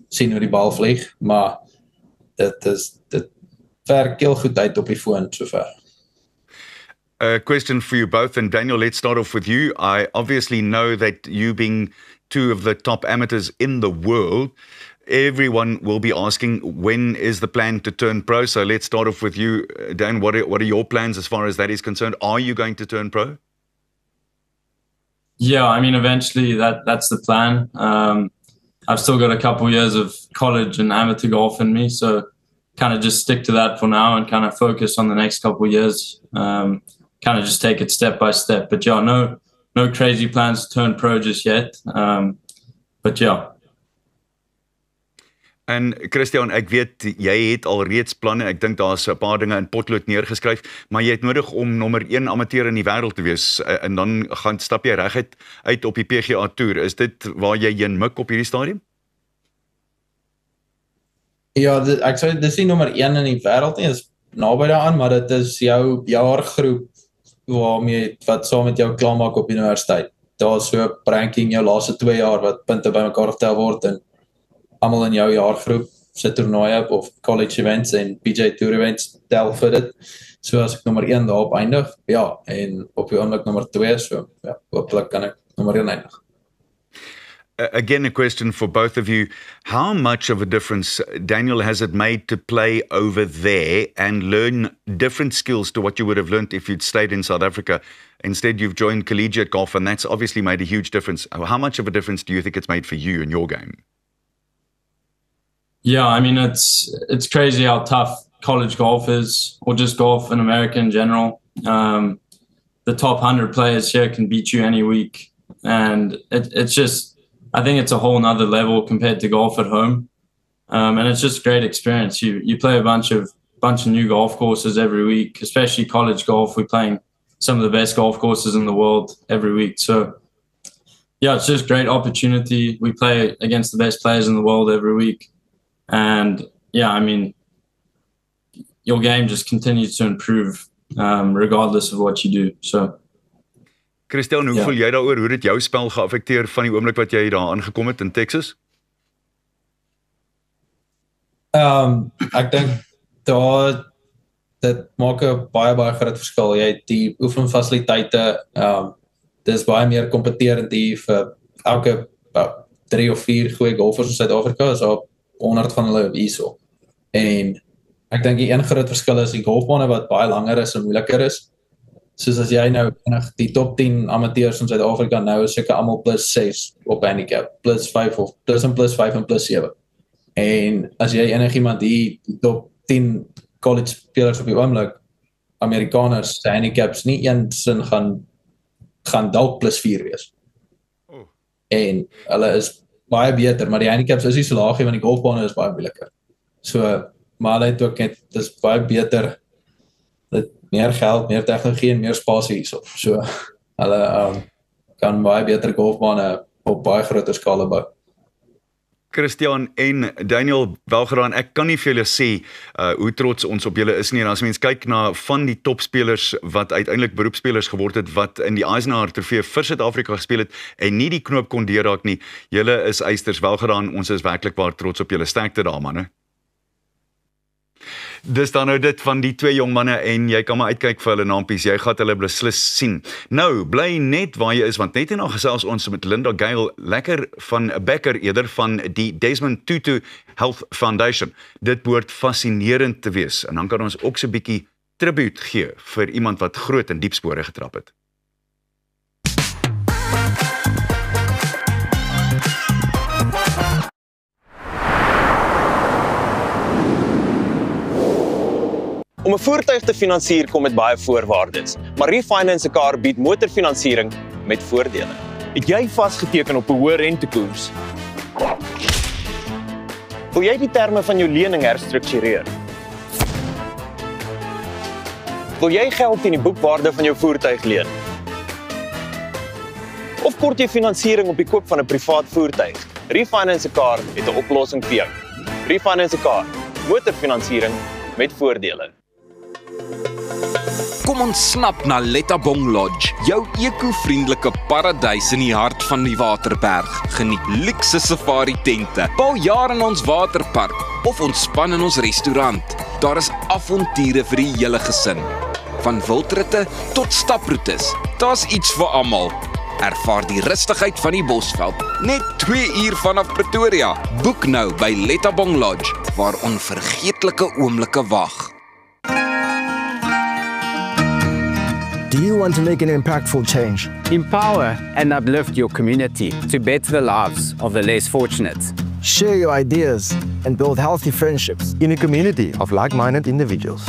sien hoe die bal vlieg, maar dit werk heel goed uit op die foon sover. A question for you both, and Daniel, let's start off with you. I obviously know that you being 2 of the top amateurs in the world, everyone will be asking, when is the plan to turn pro? So let's start off with you, Dan. What are your plans as far as that is concerned? Are you going to turn pro? Yeah, I mean, eventually that's the plan. I've still got a couple years of college and amateur golf in me, so kind of just stick to that for now and kind of focus on the next couple of years. Kind of just take it step by step. But yeah, no crazy plans to turn pro just yet. But yeah. En Christian, ek weet jy het al reeds planne. Ek dink daar's 'n paar dinge in potlood neergeskryf, maar jy het nodig om nommer 1 amateur in die wêreld te wees en dan stap jy reguit uit op die PGA Tour. Is dit waar jy heen mik op hierdie stadium? Ja, ek sê dis nie nommer 1 in die wêreld nie, is naby daaraan, maar dit is jou jaargroep wat saam met jou klaarmaak op universiteit. Daar's so 'n ranking jou laaste 2 jaar wat punte bymekaar getel word en almal in jou jaargroep se toernooie of college events en PGA Tour events tel vir dit. So as ek nommer 1 daarop eindig, ja, en op die oomblik nommer 2, so ja, hopelik kan ek nommer 1 eindig. Again, a question for both of you. How much of a difference, Daniel, has it made to play over there and learn different skills to what you would have learned if you'd stayed in South Africa? Instead, you've joined collegiate golf, and that's obviously made a huge difference. How much of a difference do you think it's made for you in your game? Yeah, I mean, it's crazy how tough college golf is, or just golf in America in general. The top 100 players here can beat you any week, and it's just, I think it's a whole nother level compared to golf at home, and it's just a great experience. You play a bunch of new golf courses every week, especially college golf. We're playing some of the best golf courses in the world every week, so yeah, it's just a great opportunity. We play against the best players in the world every week. And yeah, I mean, your game just continues to improve regardless of what you do. So, Christian, hoe voel jy daaroor? Hoe het jou spel geaffekteer van die oomblik wat jy daar aangekom het in Texas? Ek dink dit maak 'n baie groot verskil. Jy het die oefenfasiliteite, dis baie meer kompeterend hier vir elke 3 of 4 goeie golfers in Suid-Afrika, is daar 100 van hulle hierso. En ek dink die een groot verskil is die golfbane wat baie langer is en moeiliker is. Soos as jy nou die top 10 amateurs in Suid-Afrika nou is seker almal plus 6 op handicap, plus 5 of plus en plus 5 en plus 7. En as jy enigiemand die top 10 college spelers op die oomblik, Amerikaners se handicaps nie eens in gaan dalk plus 4 wees. En hulle is baie beter, maar die handicaps is nie so laag nie, want die golfbane is baie moeiliker. So, maar hulle het ook net, dis baie beter, meer geld, meer tegnologie en meer spasie hierso. So, hulle kan baie beter golfbane op baie groter skaal bou. Christian en Daniel, welgedaan, ek kan nie vir julle sê hoe trots ons op julle is nie, en as mens kyk na van die topspelers wat uiteindelik beroepspelers geword het, wat in die Eisenhower Trofee vir Suid-Afrika gespeel het, en nie die knoop kon deurraak nie, julle is eisters, welgedaan, ons is werklik waar trots op julle, sterkte daar, manne. Dis dan nou dit van die 2 jong manne en jy kan maar uitkyk vir hulle naampies, jy gaan hulle beslis sien. Nou, bly net waar jy is, want net en nou gesels ons met Linda Gale, lekker van Becker eerder van die Desmond Tutu Health Foundation. Dit behoort fascinerend te wees en dan kan ons ook so 'n bietjie tribute gee vir iemand wat groot en diep spore getrap het. Om 'n voertuig te finansier kom met baie voorwaardes, maar Refinance a Car bied motorfinansiering met voordele. Het jy vasgeteken op 'n hoë rentekoers? Wil jy die terme van jou lening herstruktureer? Wil jy geld in die boekwaarde van jou voertuig leen? Of kort jy finansiering op die koop van 'n privaat voertuig? Refinance a Car het 'n oplossing vir jou. Refinance a Car, motorfinansiering met voordele. Kom ons snap na Lettabong Lodge, jou eco-vriendelike paradys in die hart van die Waterberg. Geniet luukse safari tente, bou jaar in ons waterpark of ontspan in ons restaurant. Daar is avonture vir die hele gesin. Van wildritte tot staproetes, daar's iets vir almal. Ervaar die rustigheid van die Bosveld, net 2 uur vanaf Pretoria. Boek nou by Lettabong Lodge, waar onvergeetlike oomblikke wag. Do you want to make an impactful change? Empower and uplift your community to better the lives of the less fortunate. Share your ideas and build healthy friendships in a community of like-minded individuals.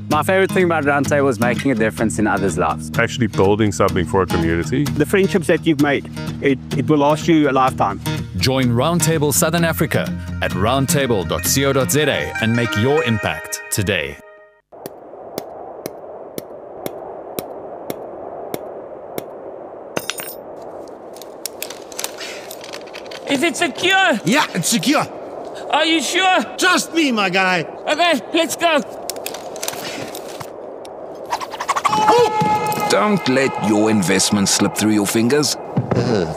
My favorite thing about Roundtable is making a difference in others' lives. Actually building something for a community. The friendships that you've made, it will last you a lifetime. Join Roundtable Southern Africa at roundtable.co.za and make your impact today. Is it secure? Yeah, it's secure. Are you sure? Trust me, my guy. Okay, let's go. Don't let your investment slip through your fingers.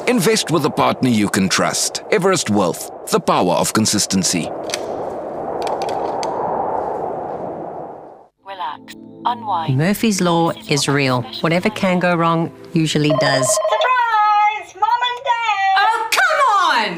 Invest with a partner you can trust. Everest Wealth, the power of consistency. Relax. Unwind. Murphy's Law is real. Whatever can go wrong usually does. Surprise! Mom and Dad! Oh, come on!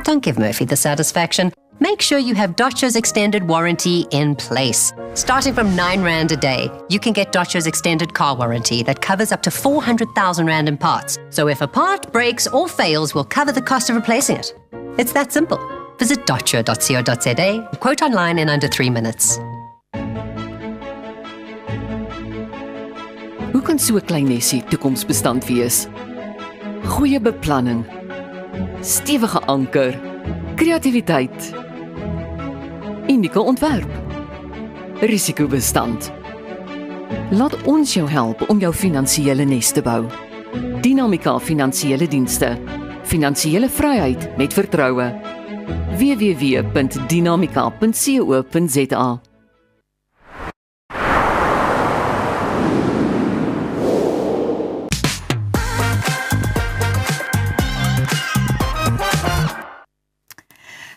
Don't give Murphy the satisfaction. Make sure you have Dodge's extended warranty in place. Starting from 9 Rand a day, you can get Dodge's extended car warranty that covers up to 400,000 Rand in parts. So if a part breaks or fails, we'll cover the cost of replacing it. It's that simple. Visit dodge.co.za, quote online in under 3 minutes. Hoe kan so 'n klein nesie toekomsbestand wees? Goeie beplanning, stewige anker, kreatiwiteit, unieke ontwerp, risikobestand. Laat ons jou help om jou finansiële nes te bou. Dinamika Finansiële Dienste. Finansiële vryheid met vertroue. www.dinamika.co.za.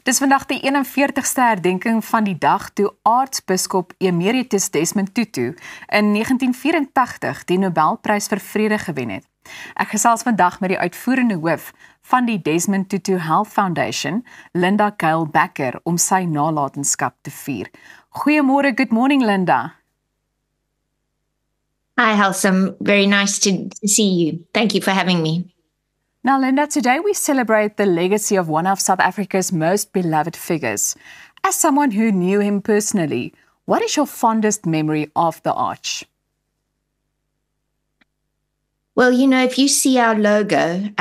Dis vandag die 41ste herdenking van die dag toe aartsbiskop Emeritus Desmond Tutu in 1984 die Nobelprys vir Vrede gewen het. Ek gesels vandag met die uitvoerende hoof van die Desmond Tutu Health Foundation, Linda Kyle Becker, om sy nalatenskap te vier. Goeiemôre, good morning Linda. Hi Halsam, very nice to see you. Thank you for having me. Now, Linda, today we celebrate the legacy of one of South Africa's most beloved figures. As someone who knew him personally, what is your fondest memory of the Arch? Well, you know, if you see our logo,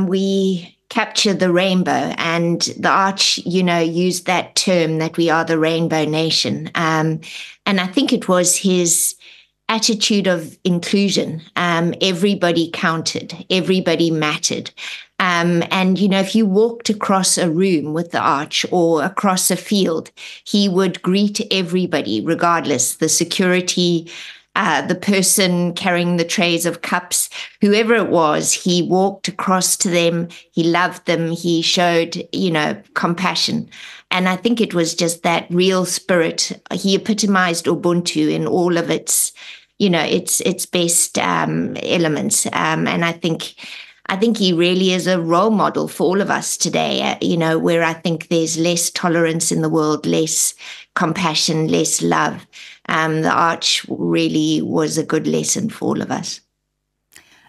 we capture the rainbow, and the Arch, you know, used that term that we are the Rainbow Nation. And I think it was his attitude of inclusion. Everybody counted, everybody mattered. And, you know, if you walked across a room with the Arch or across a field, he would greet everybody, regardless, the security, the person carrying the trays of cups, whoever it was, he walked across to them, he loved them, he showed, you know, compassion. And I think it was just that real spirit. He epitomized Ubuntu in all of its, you know, its best elements. And I think he really is a role model for all of us today, you know, where I think there's less tolerance in the world, less compassion, less love. The Arch really was a good lesson for all of us.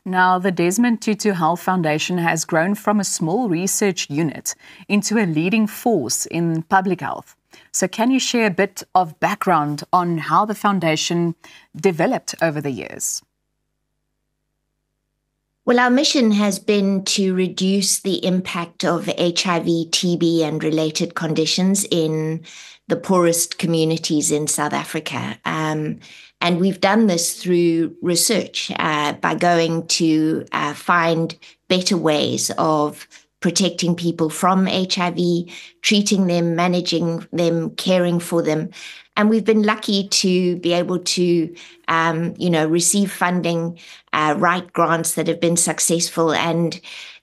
Now, the Desmond Tutu Health Foundation has grown from a small research unit into a leading force in public health. So can you share a bit of background on how the foundation developed over the years? Well, our mission has been to reduce the impact of HIV, TB, and related conditions in the poorest communities in South Africa. And we've done this through research, by going to find better ways of protecting people from HIV, treating them, managing them, caring for them. And we've been lucky to be able to, you know, receive funding, write grants that have been successful, and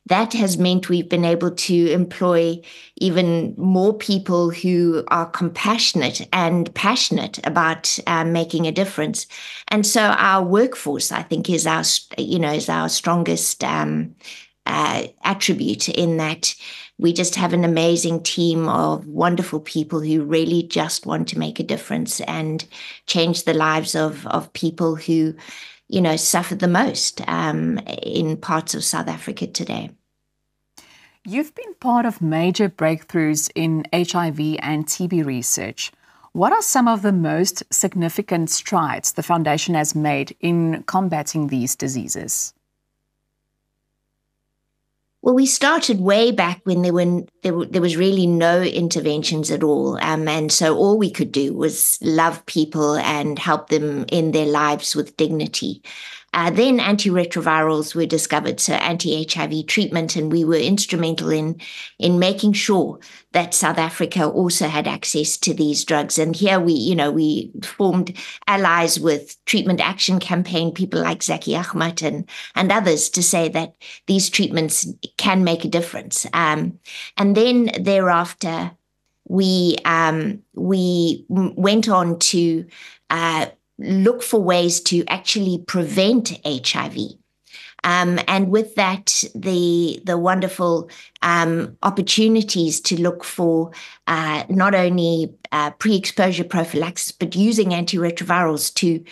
that has meant we've been able to employ even more people who are compassionate and passionate about making a difference. And so our workforce, I think, is our strongest attribute, in that we just have an amazing team of wonderful people who really just want to make a difference and change the lives of people who, suffer the most in parts of South Africa today. You've been part of major breakthroughs in HIV and TB research. What are some of the most significant strides the foundation has made in combating these diseases? Well, we started way back when there was really no interventions at all. And so all we could do was love people and help them in their lives with dignity. Then antiretrovirals were discovered, so anti-HIV treatment, and we were instrumental in making sure that South Africa also had access to these drugs. And here we formed allies with Treatment Action Campaign, people like Zaki Ahmed and others, to say that these treatments can make a difference. And then thereafter, we went on to look for ways to actually prevent HIV. And with that, the wonderful opportunities to look for not only pre-exposure prophylaxis, but using antiretrovirals to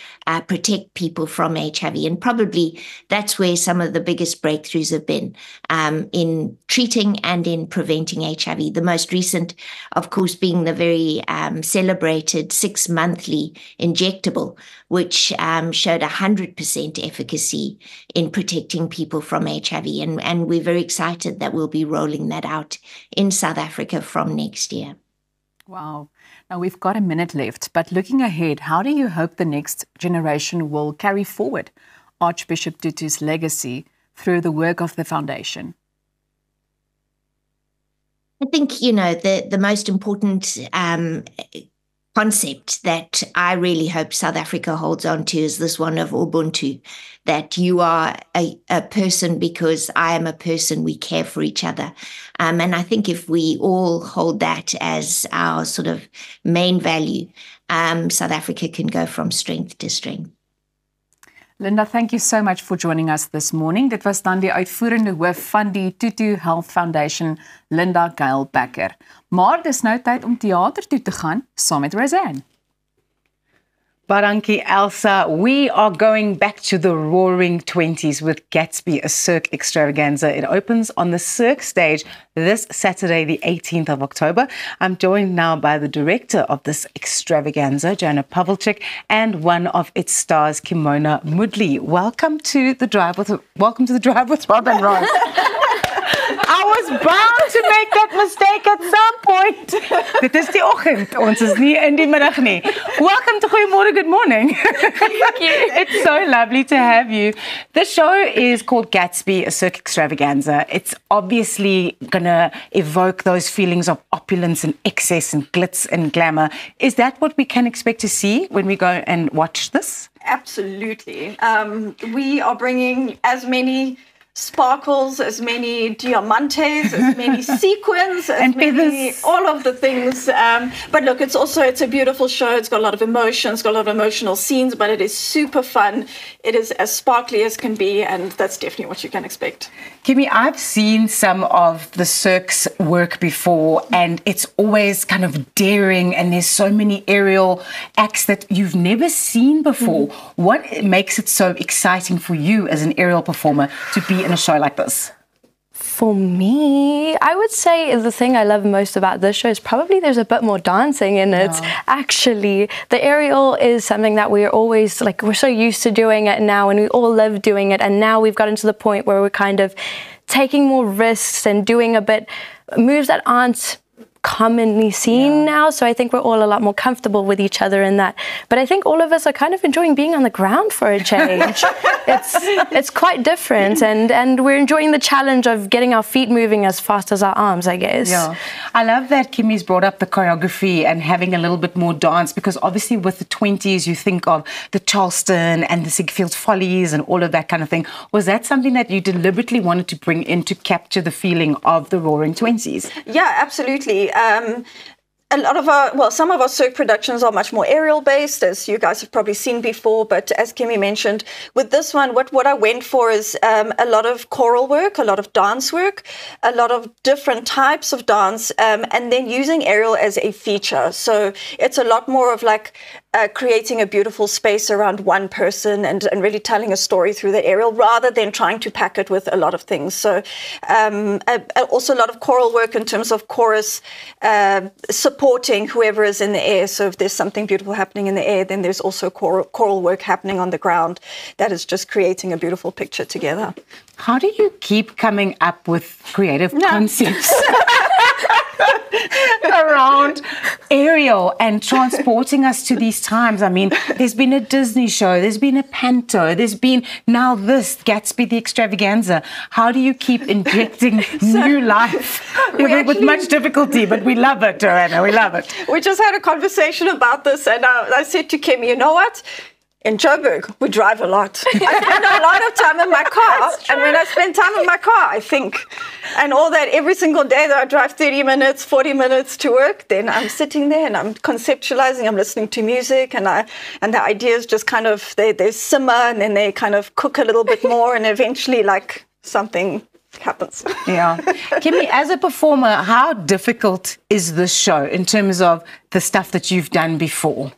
protect people from HIV. And probably that's where some of the biggest breakthroughs have been in treating and in preventing HIV. The most recent, of course, being the very celebrated 6-monthly injectable, which showed 100% efficacy in protecting people from HIV. And we're very excited that we'll be rolling that out in South Africa from next year. Wow. Now, we've got a minute left, but looking ahead, how do you hope the next generation will carry forward Archbishop Tutu's legacy through the work of the foundation? I think, the most important concept that I really hope South Africa holds on to is this one of Ubuntu, that you are a person because I am a person, we care for each other. And I think if we all hold that as our sort of main value, South Africa can go from strength to strength. Linda, thank you so much for joining us this morning. Dit was dan die uitvoerende hoof van die Tutu Health Foundation, Linda Gail Becker. Maar dis nou tyd om teater toe te gaan saam met Roseanne. Baranki Elsa, we are going back to the roaring 20s with Gatsby, a Cirque extravaganza. It opens on the Cirque stage this Saturday, the 18th of October. I'm joined now by the director of this extravaganza, Joanna Pawelczyk, and one of its stars, Kimona Moodley. Welcome to the Drive with Rob and Ross. I was bound to make that mistake at some point. Dit is die oggend. Ons is nie in die middag nie. Welcome to Goeiemorgen, good morning. Thank you. It's so lovely to have you. The show is called Gatsby, a Cirque extravaganza. It's obviously going to evoke those feelings of opulence and excess and glitz and glamour. Is that what we can expect to see when we go and watch this? Absolutely. We are bringing as many sparkles, as many diamantes, as many sequins, as many, all of the things. But look, it's a beautiful show. It's got a lot of emotion. It's got a lot of emotional scenes, but it is super fun. It is as sparkly as can be, and that's definitely what you can expect. Kimmy, I've seen some of the Cirque's work before, and it's always kind of daring, and there's so many aerial acts that you've never seen before. What makes it so exciting for you as an aerial performer to be in a show like this? For me, I would say the thing I love most about this show is probably there's a bit more dancing in it. Actually, the aerial is something that we're always, we're so used to doing it now, and we all love doing it, and now we've gotten to the point where we're kind of taking more risks and doing a bit moves that aren't commonly seen now. So I think we're all a lot more comfortable with each other in that. But I think all of us are kind of enjoying being on the ground for a change. It's quite different, and we're enjoying the challenge of getting our feet moving as fast as our arms, I guess. Yeah, I love that Kimmy's brought up the choreography and having a little bit more dance, because obviously with the 20s you think of the Charleston and the Ziegfeld Follies and all of that kind of thing. Was that something that you deliberately wanted to bring in to capture the feeling of the Roaring 20s? Yeah, absolutely. A lot of some of our cirque productions are much more aerial based, as you guys have probably seen before. But as Kimmy mentioned, with this one, what I went for is a lot of choral work, a lot of dance work, a lot of different types of dance, and then using aerial as a feature. So it's a lot more of like creating a beautiful space around one person and really telling a story through the aerial rather than trying to pack it with a lot of things. So also a lot of choral work in terms of chorus supporting whoever is in the air. So if there's something beautiful happening in the air, then there's also choral work happening on the ground that is just creating a beautiful picture together. How do you keep coming up with creative concepts around aerial and transporting us to these times? I mean, there's been a Disney show, there's been a Panto, there's been now this Gatsby the Extravaganza. How do you keep injecting new life? With much difficulty, but we love it, Joanna, we love it. We just had a conversation about this, and I said to Kim, you know what? In Joburg, we drive a lot. I spend a lot of time in my car, and when I spend time in my car, I think. And all that, every single day that I drive 30 minutes, 40 minutes to work, then I'm sitting there and I'm conceptualizing, I'm listening to music, and the ideas just kind of, they simmer, and then they kind of cook a little bit more, and eventually like something happens. Yeah. Kimmy, as a performer, how difficult is this show in terms of the stuff that you've done before?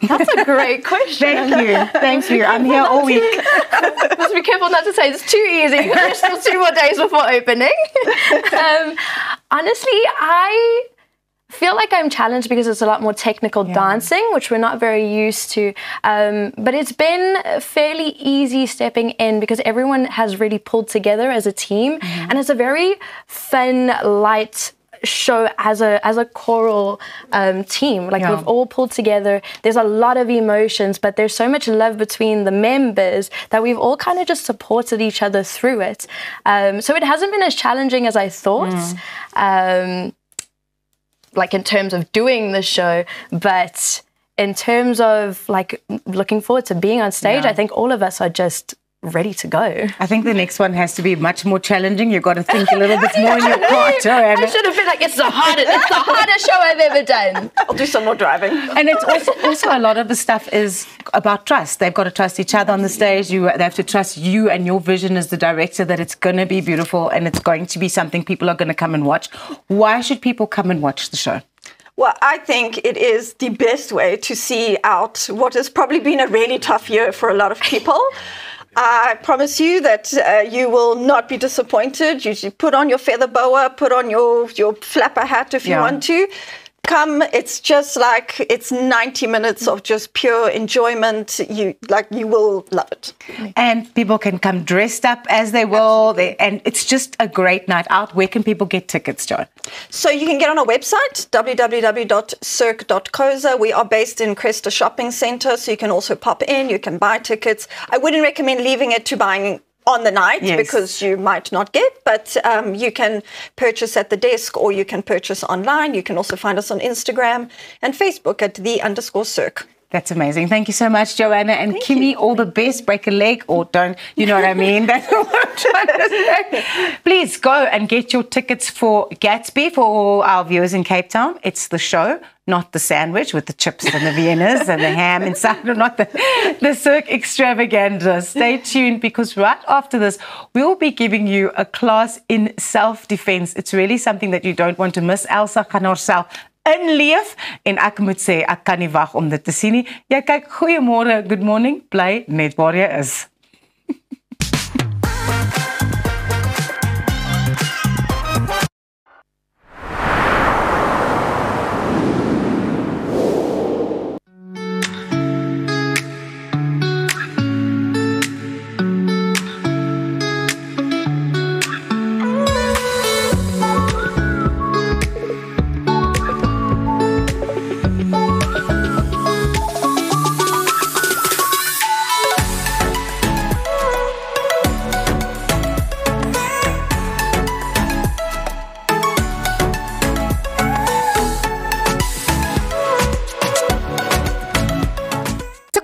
That's a great question. Thank you. I'm here all week. Must be careful not to say it's too easy. There's still 2 more days before opening. Honestly, I feel like I'm challenged because it's a lot more technical dancing, which we're not very used to. But it's been fairly easy stepping in because everyone has really pulled together as a team, and it's a very fun, light show as a choral team. Like we've all pulled together. There's a lot of emotions, but there's so much love between the members that we've all kind of just supported each other through it. So it hasn't been as challenging as I thought, like in terms of doing the show, but in terms of like looking forward to being on stage, I think all of us are just ready to go. I think the next one has to be much more challenging. You've got to think a little bit more in your car, Joanna. I should have been like, it's the hardest show I've ever done. I'll do some more driving. And it's also a lot of the stuff is about trust. They've got to trust each other on the stage. They have to trust you and your vision as the director that it's going to be beautiful and it's going to be something people are going to come and watch. Why should people come and watch the show? Well, I think it is the best way to see out what has probably been a really tough year for a lot of people. I promise you that you will not be disappointed. You should put on your feather boa, put on your flapper hat if you want to. Come, it's just like, it's 90 minutes of just pure enjoyment. You will love it. And people can come dressed up as they will. And it's just a great night out. Where can people get tickets, Joan? So you can get on our website, www.cirque.coza. We are based in Cresta Shopping Centre, so you can also pop in, you can buy tickets. I wouldn't recommend leaving it to buying on the night because you might not get, but you can purchase at the desk or you can purchase online. You can also find us on Instagram and Facebook at _Cirque. That's amazing. Thank you so much, Joanna. And Kimmy, all the best. Break a leg or don't, you know what I mean? That's what I'm trying to say. Please go and get your tickets for Gatsby for all our viewers in Cape Town. It's the show, not the sandwich with the chips and the Viennas and the ham inside, or not the Cirque Extravaganza. Stay tuned because right after this, we'll be giving you a class in self-defense. It's really something that you don't want to miss. Elsa gaan haarself inleef en ek moet sê ek kan nie wag om dit te sien nie. Jy kyk goeiemôre, good morning, bly net waar jy is.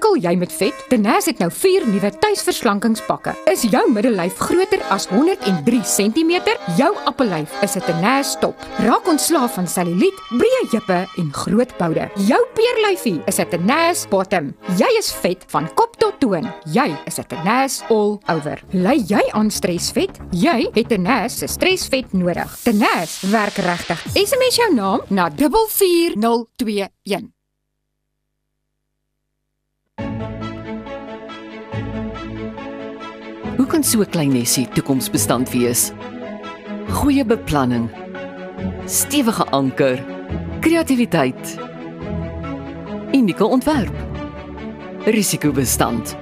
Sukkel jy met vet? Tenaz het nou 4 nuwe tuisverslankingspakke. Is jou middellyf groter as 103 cm? Jou appellyf is 'n Tenaz top. Raak ontslaaf van selluliet, breë heupe en groot boude. Jou peerlyfie is 'n Tenaz bottom. Jy is vet van kop tot toon. Jy is 'n Tenaz all over. Ly jy aan stresvet? Jy het Tenaz se stresvet nodig. Tenaz werk regtig. SMS jou naam na 44021. Hoe kan so 'n klein nesie toekomsbestand wees? Goeie beplanning, stewige anker, kreatiwiteit, unieke ontwerp, risikobestand.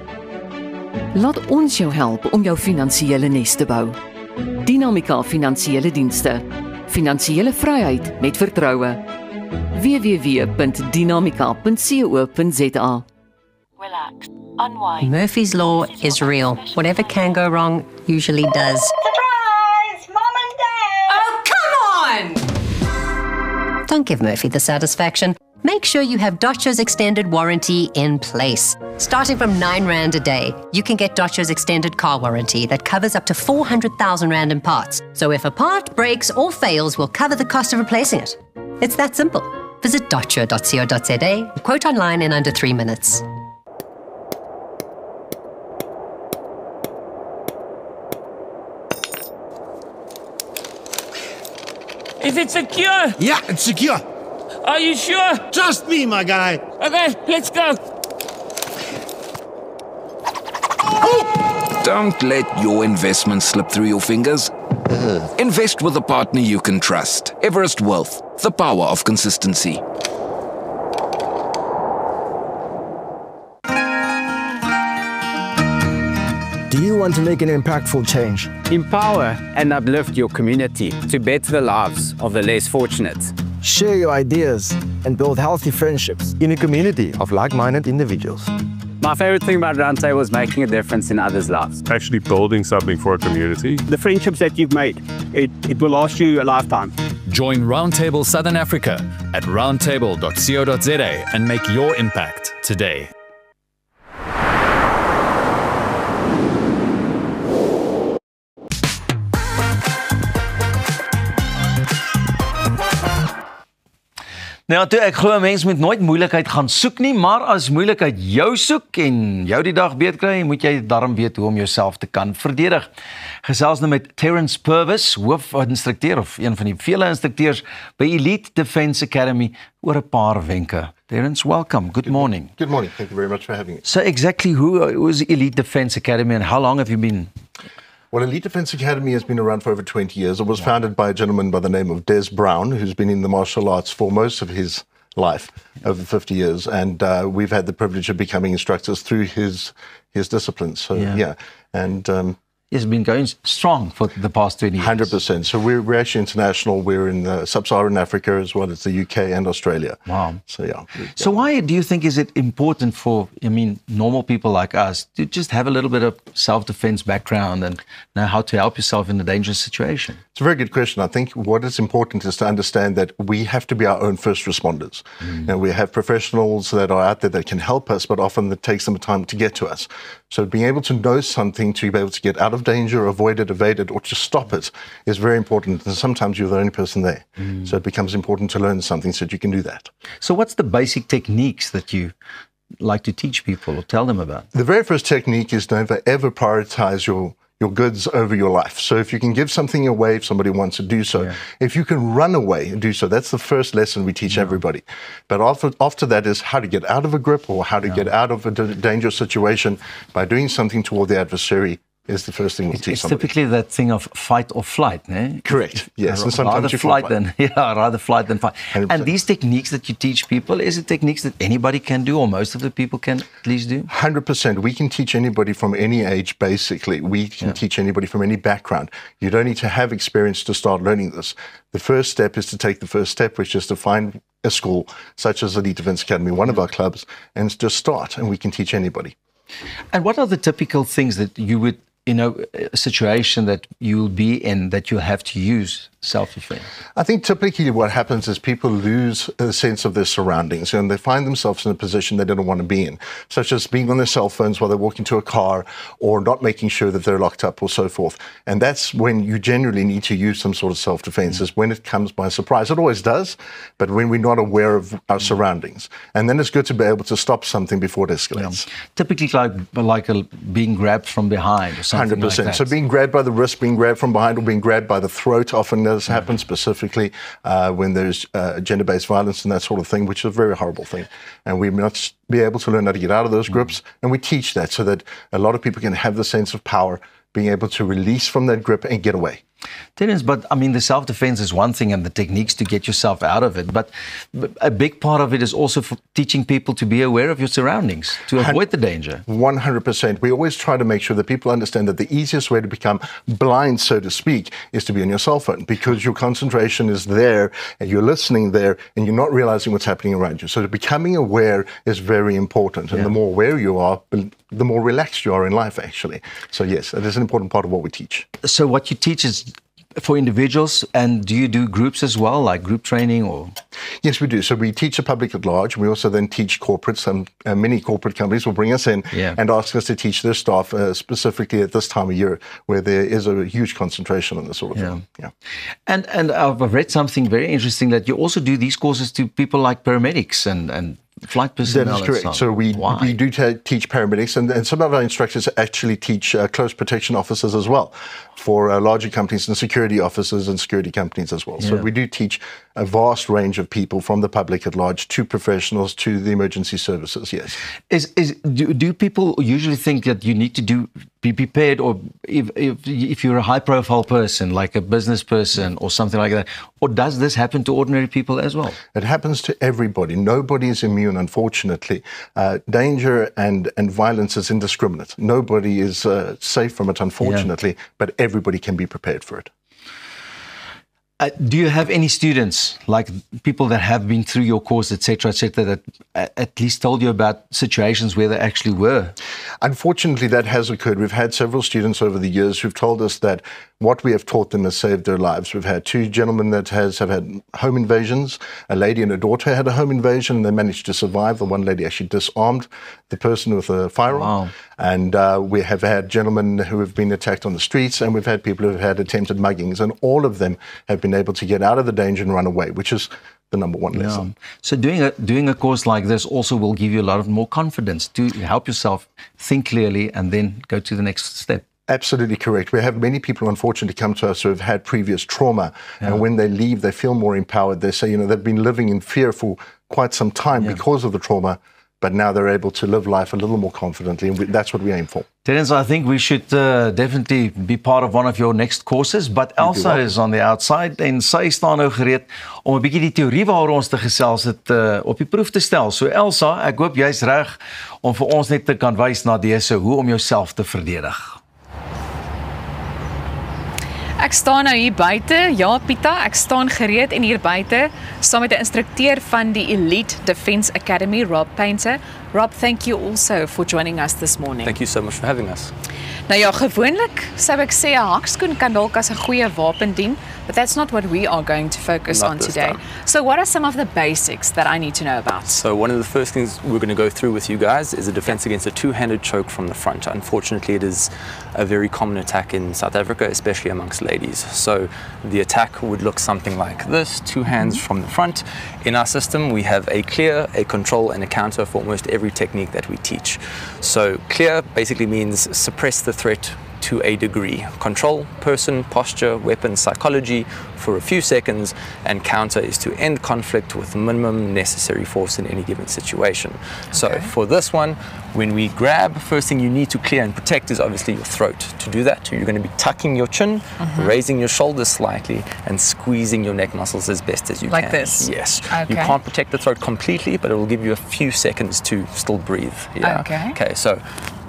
Laat ons jou help om jou finansiële nes te bou. Dinamika Finansiële Dienste. Finansiële vryheid met vertroue. www.dinamika.co.za. Relax. Unwind. Murphy's Law is real. Whatever can go wrong usually does. Surprise! Mom and Dad! Oh, come on! Don't give Murphy the satisfaction. Make sure you have Dodge's extended warranty in place. Starting from R9 a day, you can get Dodge's extended car warranty that covers up to 400,000 Rand in parts. So if a part breaks or fails, we'll cover the cost of replacing it. It's that simple. Visit dodge.co.za, quote online in under 3 minutes. Is it secure? Yeah, it's secure. Are you sure? Trust me, my guy. Okay, let's go. Don't let your investments slip through your fingers. Invest with a partner you can trust. Everest Wealth, the power of consistency. Do you want to make an impactful change? Empower and uplift your community to better the lives of the less fortunate. Share your ideas and build healthy friendships in a community of like-minded individuals. My favorite thing about Roundtable is making a difference in others' lives. Actually building something for a community. The friendships that you've made, it will last you a lifetime. Join Roundtable Southern Africa at roundtable.co.za and make your impact today. Nou ja, toe ek glo 'n mens moet nooit moeilikheid gaan soek nie, maar as moeilikheid jou soek en jou die dag beet kry, moet jy darm weet hoe om jouself te kan verdedig. Gesels nou met Terence Purvis, hoofinstrukteur of een van die vele instrukteurs by Elite Defence Academy oor 'n paar wenke. Terence, welcome. Good morning. Good morning. Thank you very much for having me. So exactly who is Elite Defence Academy and how long have you been? Well, Elite Defence Academy has been around for over 20 years. It was founded by a gentleman by the name of Des Brown, who's been in the martial arts for most of his life, over 50 years. And we've had the privilege of becoming instructors through his disciplines. So, yeah. And it's been going strong for the past 20 years. 100%. So we're actually international. We're in sub-Saharan Africa as well as the UK and Australia. Wow. So, yeah. So why do you think is it important for, normal people like us to just have a little bit of self-defense background and know how to help yourself in a dangerous situation? It's a very good question. I think what is important is to understand that we have to be our own first responders. Now, we have professionals that are out there that can help us, but often it takes them time to get to us. So being able to know something, to be able to get out of danger, avoid it, evade it, or to stop it is very important. And sometimes you're the only person there. So it becomes important to learn something so that you can do that. So what's the basic techniques that you like to teach people or tell them about? The very first technique is never ever prioritize your goods over your life. So if you can give something away, if somebody wants to do so, if you can run away and do so, that's the first lesson we teach everybody. But after that is how to get out of a grip or how to get out of a dangerous situation by doing something toward the adversary is the first thing we'll teach somebody. It's typically that thing of fight or flight, ne? Correct, yes. And sometimes rather flight than fight. 100%. And these techniques that you teach people, is it techniques that anybody can do or most of the people can at least do? 100%. We can teach anybody from any age, basically. We can teach anybody from any background. You don't need to have experience to start learning this. The first step is to take the first step, which is to find a school, such as Elite Defence Academy, one of our clubs, and just start, and we can teach anybody. And what are the typical things that you would a situation that you'll be in that you'll have to use self-defense? I think typically what happens is people lose a sense of their surroundings and they find themselves in a position they don't want to be in, such as being on their cell phones while they're walking to a car or not making sure that they're locked up or so forth. And that's when you generally need to use some sort of self-defense, is when it comes by surprise. It always does, but when we're not aware of our surroundings. And then it's good to be able to stop something before it escalates. Typically like being grabbed from behind or something 100%. like that. So being grabbed by the wrist, being grabbed from behind, or being grabbed by the throat often does happen, specifically when there's gender-based violence and that sort of thing, which is a very horrible thing. And we must be able to learn how to get out of those grips, and we teach that so that a lot of people can have the sense of power, being able to release from that grip and get away. Terence, but I mean, the self-defense is one thing and the techniques to get yourself out of it, but a big part of it is also for teaching people to be aware of your surroundings, to avoid the danger. 100%. We always try to make sure that people understand that the easiest way to become blind, so to speak, is to be on your cell phone, because your concentration is there and you're listening there and you're not realizing what's happening around you. So becoming aware is very important. And the more aware you are, the more relaxed you are in life, actually. So yes, that is an important part of what we teach. So what you teach is for individuals, and do you do groups as well, like group training or? Yes, we do. So we teach the public at large. We also then teach corporates. Many corporate companies will bring us in and ask us to teach their staff, specifically at this time of year, where there is a huge concentration on this sort of thing. Yeah. And I've read something very interesting, that you also do these courses to people like paramedics and flight personnel. That is correct. So we do teach paramedics, and some of our instructors actually teach close protection officers as well, for larger companies, and security officers and security companies as well. So we do teach a vast range of people, from the public at large to professionals to the emergency services. Yes. Do people usually think that you need to be prepared, or if you're a high-profile person, like a business person or something like that, or does this happen to ordinary people as well? It happens to everybody. Nobody is immune, unfortunately. Danger and violence is indiscriminate. Nobody is safe from it, unfortunately, but everybody can be prepared for it. Do you have any students, like people that have been through your course, etc., that at least told you about situations where they actually were? Unfortunately, that has occurred. We've had several students over the years who've told us that what we have taught them has saved their lives. We've had two gentlemen that have had home invasions. A lady and a daughter had a home invasion, and they managed to survive. The one lady actually disarmed the person with a firearm. Wow. And we have had gentlemen who have been attacked on the streets, and we've had people who have had attempted muggings, and all of them have been able to get out of the danger and run away, which is the number one lesson. So doing a course like this also will give you a lot of more confidence to help yourself think clearly and then go to the next step. Absolutely correct. We have many people, unfortunately, come to us who have had previous trauma, and when they leave, they feel more empowered. They say, they've been living in fear for quite some time because of the trauma, but now they're able to live life a little more confidently, and that's what we aim for. Terence, I think we should definitely be part of one of your next courses, but Elsa is on the outside en sy staan nou gereed om 'n bietjie die teorie waaroor ons te gesels het op die proef te stel. So Elsa, ek hoop jy's reg om vir ons net te kan wys na dese hoe om jouself te verdedig. Ek staan nou hier buite. Ja, Pieter, ek staan gereed en hier buite saam met 'n instrukteur van die Elite Defence Academy, Rob Painter. Rob, thank you also for joining us this morning. Thank you so much for having us. Nou ja, gewoonlik sou ek sê 'n hakskoen kan dalk as 'n goeie wapen dien, but that's not what we are going to focus on today. So what are some of the basics that I need to know about? So one of the first things we're going to go through with you guys is a defense against a two-handed choke from the front. Unfortunately, it is a very common attack in South Africa, especially amongst ladies. So the attack would look something like this, two hands from the front. In our system, we have a clear, a control, and a counter for almost every technique that we teach. So clear basically means suppress the threat to a degree. Control, person, posture, weapon, psychology for a few seconds, and counter is to end conflict with minimum necessary force in any given situation. So for this one, when we grab, first thing you need to clear and protect is obviously your throat. To do that, you're going to be tucking your chin, raising your shoulders slightly, and squeezing your neck muscles as best as you can. Like this? Yes. You can't protect the throat completely, but it will give you a few seconds to still breathe. Yeah. Okay, so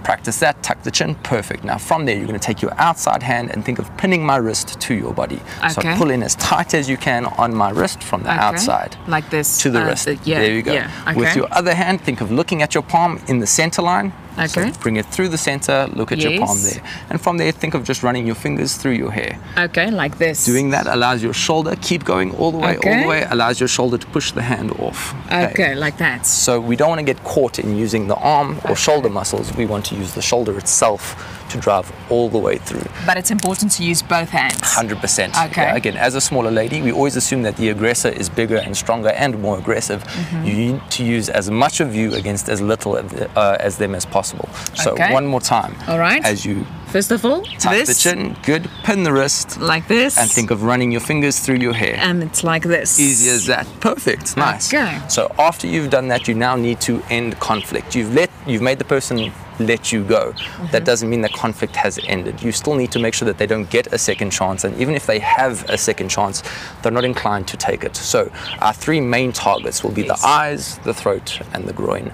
practice that, tuck the chin, perfect. Now from there, you're going to take your outside hand and think of pinning my wrist to your body. So pull in as tight as you can on my wrist from the outside. Like this? To the wrist. There you go. With your other hand, think of looking at your palm in the center line, Okay. So bring it through the center, look at your palm there. And from there, think of just running your fingers through your hair. Okay, like this. Doing that allows your shoulder, keep going all the way, allows your shoulder to push the hand off. Okay, like that. So we don't want to get caught in using the arm or shoulder muscles. We want to use the shoulder itself to drive all the way through. But it's important to use both hands. 100%. Okay. Yeah, again, as a smaller lady, we always assume that the aggressor is bigger and stronger and more aggressive. You need to use as much of you against as little as them as possible. So one more time. All right. As you first of all, tuck the chin, good, pin the wrist. Like this. And think of running your fingers through your hair. And it's like this. Easy as that. Perfect. Nice. Okay. So after you've done that, you now need to end conflict. You've made the person let you go. That doesn't mean the conflict has ended. You still need to make sure that they don't get a second chance, and even if they have a second chance, they're not inclined to take it. So our three main targets will be the eyes, the throat, and the groin.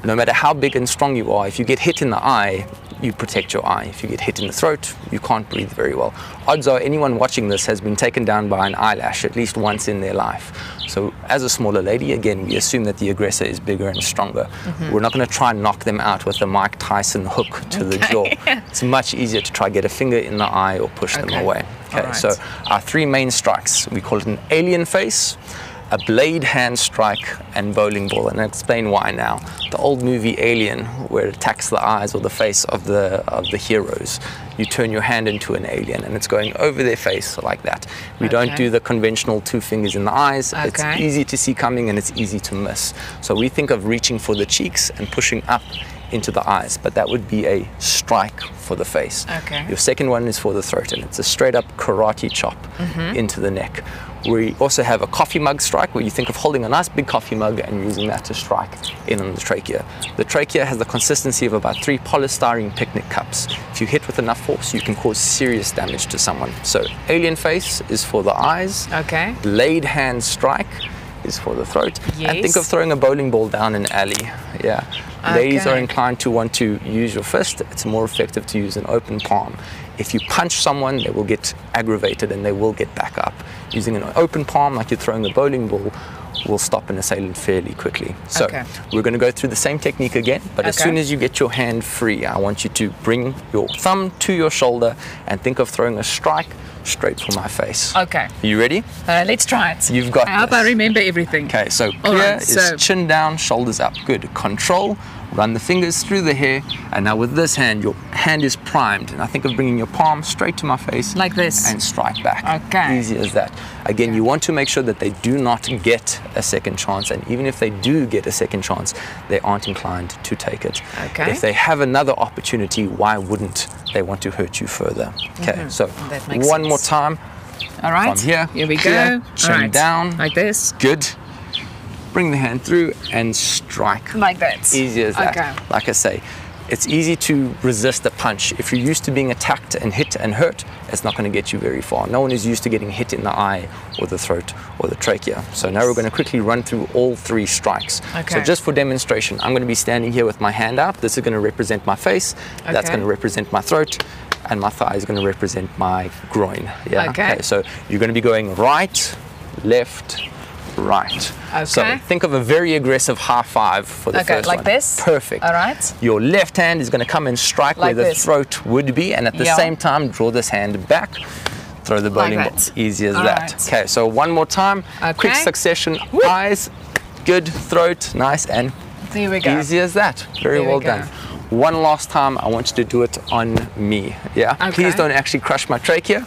No matter how big and strong you are, if you get hit in the eye, you protect your eye. If you get hit in the throat, you can't breathe very well. Odds are anyone watching this has been taken down by an eyelash at least once in their life. So as a smaller lady, again, we assume that the aggressor is bigger and stronger. We're not going to try and knock them out with a Mike Tyson hook to the jaw. It's much easier to try get a finger in the eye or push them away. Okay, so our three main strikes, we call it an alien face, a blade hand strike, and bowling ball. And I'll explain why now. The old movie Alien, where it attacks the eyes or the face of the heroes, you turn your hand into an alien and it's going over their face like that. We don't do the conventional two fingers in the eyes. It's easy to see coming and it's easy to miss. So we think of reaching for the cheeks and pushing up into the eyes, but that would be a strike for the face. Your second one is for the throat, and it's a straight up karate chop into the neck. We also have a coffee mug strike, where you think of holding a nice big coffee mug and using that to strike in on the trachea. The trachea has the consistency of about 3 polystyrene picnic cups. If you hit with enough force, you can cause serious damage to someone. So alien face is for the eyes. Blade hand strike is for the throat. And think of throwing a bowling ball down an alley. Ladies are inclined to want to use your fist. It's more effective to use an open palm. If you punch someone, they will get aggravated and they will get back up. Using an open palm, like you're throwing a bowling ball, will stop an assailant fairly quickly. So we're going to go through the same technique again, but as soon as you get your hand free, I want you to bring your thumb to your shoulder and think of throwing a strike straight for my face. Are you ready? Let's try it. You've got I hope I remember everything. Okay, so clear is chin down, shoulders up. Good. Control. Run the fingers through the hair, and now with this hand, your hand is primed. And I think of bringing your palm straight to my face. Like this. And strike back. Easy as that. Again, you want to make sure that they do not get a second chance. And even if they do get a second chance, they aren't inclined to take it. If they have another opportunity, why wouldn't they want to hurt you further? Okay, so one more time. All right. From here. Here we go. Chin down. Like this. Good. Bring the hand through and strike. Like that. Easy as that. Like I say, it's easy to resist a punch. If you're used to being attacked and hit and hurt, it's not going to get you very far. No one is used to getting hit in the eye or the throat or the trachea. So now we're going to quickly run through all 3 strikes. So just for demonstration, I'm going to be standing here with my hand out. This is going to represent my face. That's going to represent my throat. And my thigh is going to represent my groin. Okay, so you're going to be going right, left, right. So think of a very aggressive high five for the first one. Like this? Perfect. All right. Your left hand is going to come and strike like where the throat would be, and at the same time, draw this hand back. Throw the bowling ball. Easy as that. Okay, so one more time. Quick succession. Eyes, good. Throat, nice, and there we go. Easy as that. Very well done. One last time, I want you to do it on me. Please don't actually crush my trachea.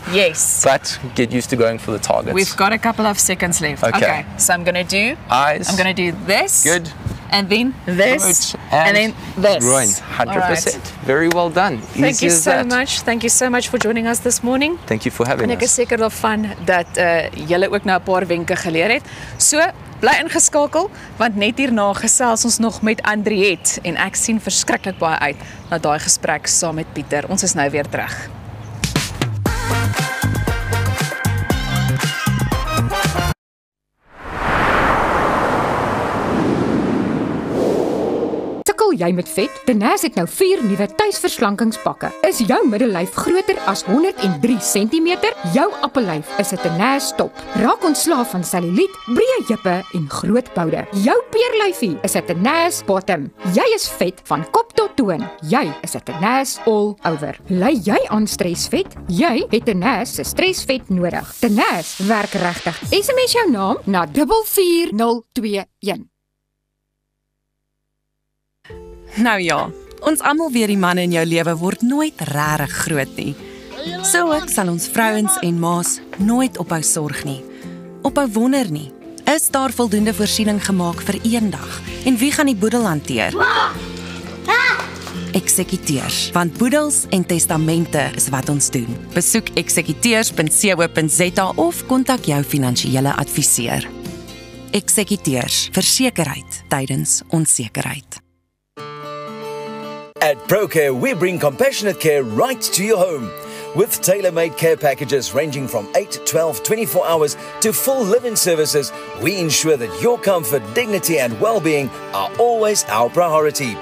But get used to going for the targets. We've got a couple of seconds left. Okay. So I'm going to do eyes. I'm going to do this. Good. And then this. And then this. Groin. 100%. Very well done. Thank you so much. Thank you so much for joining us this morning. Thank you for having us. En ek is seker daarvan dat julle ook nou 'n paar wenke geleer het. So bly ingeskakel, want net hierna gesels ons nog met Andriet en ek sien verskriklik baie uit na daai gesprek saam met Pieter. Ons is nou weer terug. Sukkel jy met vet? Denise het nou 4 nuwe tuisverslankingspakke. Is jou middellyf groter as 103 cm? Jou appellyf is 'n Denise top. Raak ontslaaf van selluliet, breë heupe en groot boude. Jou peerlyfie is 'n Denise bottom. Jy is vet van kop tot toon, jy is 'n Tenaz all over. Ly jy aan stresvet? Jy het Tenaz se stresvet nodig. Tenaz werk regtig. SMS jou naam na 44021. Nou ja, ons almal weet die manne in jou lewe word nooit regtig groot nie. So ook sal ons vrouens en ma's nooit ophou sorg nie. Ophou wonder nie. Is daar voldoende voorsiening gemaak vir een dag? En wie gaan die boedel hanteer? Eksekuteurs, want boedels en testamente is wat ons doen. Besoek eksekuteurs.co.za of kontak jou finansiële adviseur. Eksekuteurs, versekerheid tydens onsekerheid. At ProCare, we bring compassionate care right to your home. With tailor-made care packages ranging from 8, 12, 24 hours to full live-in services, we ensure that your comfort, dignity and well-being are always our priority.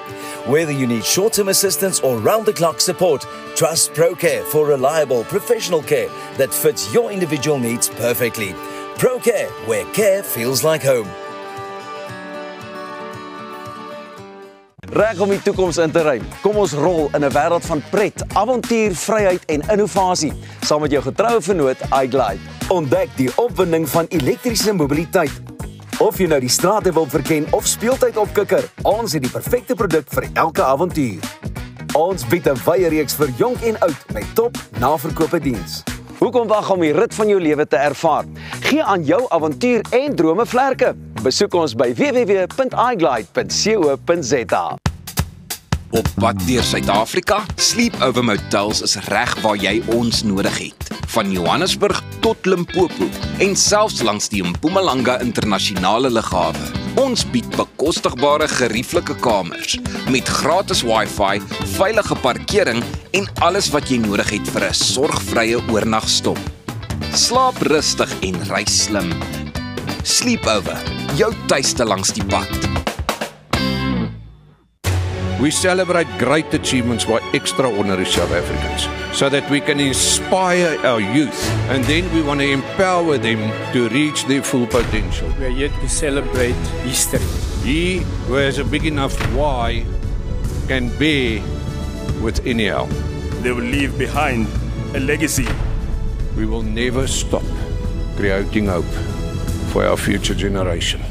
Whether you need short-term assistance or round-the-clock support, trust ProCare for reliable, professional care that fits your individual needs perfectly. ProCare, where care feels like home. Reg om die toekoms in te ry. Kom ons rol in 'n wêreld van pret, avontuur, vryheid en innovasie saam met jou getroue vennoot iGlide. Ontdek die opwinding van elektriese mobiliteit. Of jy nou die strate wil verken of speeltyd opkikker, ons het die perfekte produk vir elke avontuur. Ons bied 'n wye reeks vir jonk en oud met top naverkope diens. Hoekom wag om die rit van jou lewe te ervaar? Gee aan jou avontuur en drome vlerke. Besoek ons by www.iglide.co.za. Op pad deur Suid-Afrika, Sleepover Motels is reg waar jy ons nodig het. Van Johannesburg tot Limpopo en selfs langs die Mpumalanga internasionale lughawe. Ons bied bekostigbare gerieflike kamers met gratis Wi-Fi, veilige parkering en alles wat jy nodig het vir 'n sorgvrye oornagstop. Slaap rustig en reis slim. Sleepover, jou tuiste langs die pad. We celebrate great achievements by extraordinary South Africans so that we can inspire our youth and then we want to empower them to reach their full potential. We are yet to celebrate history. He who has a big enough why can bear with anyhow. They will leave behind a legacy. We will never stop creating hope for our future generation.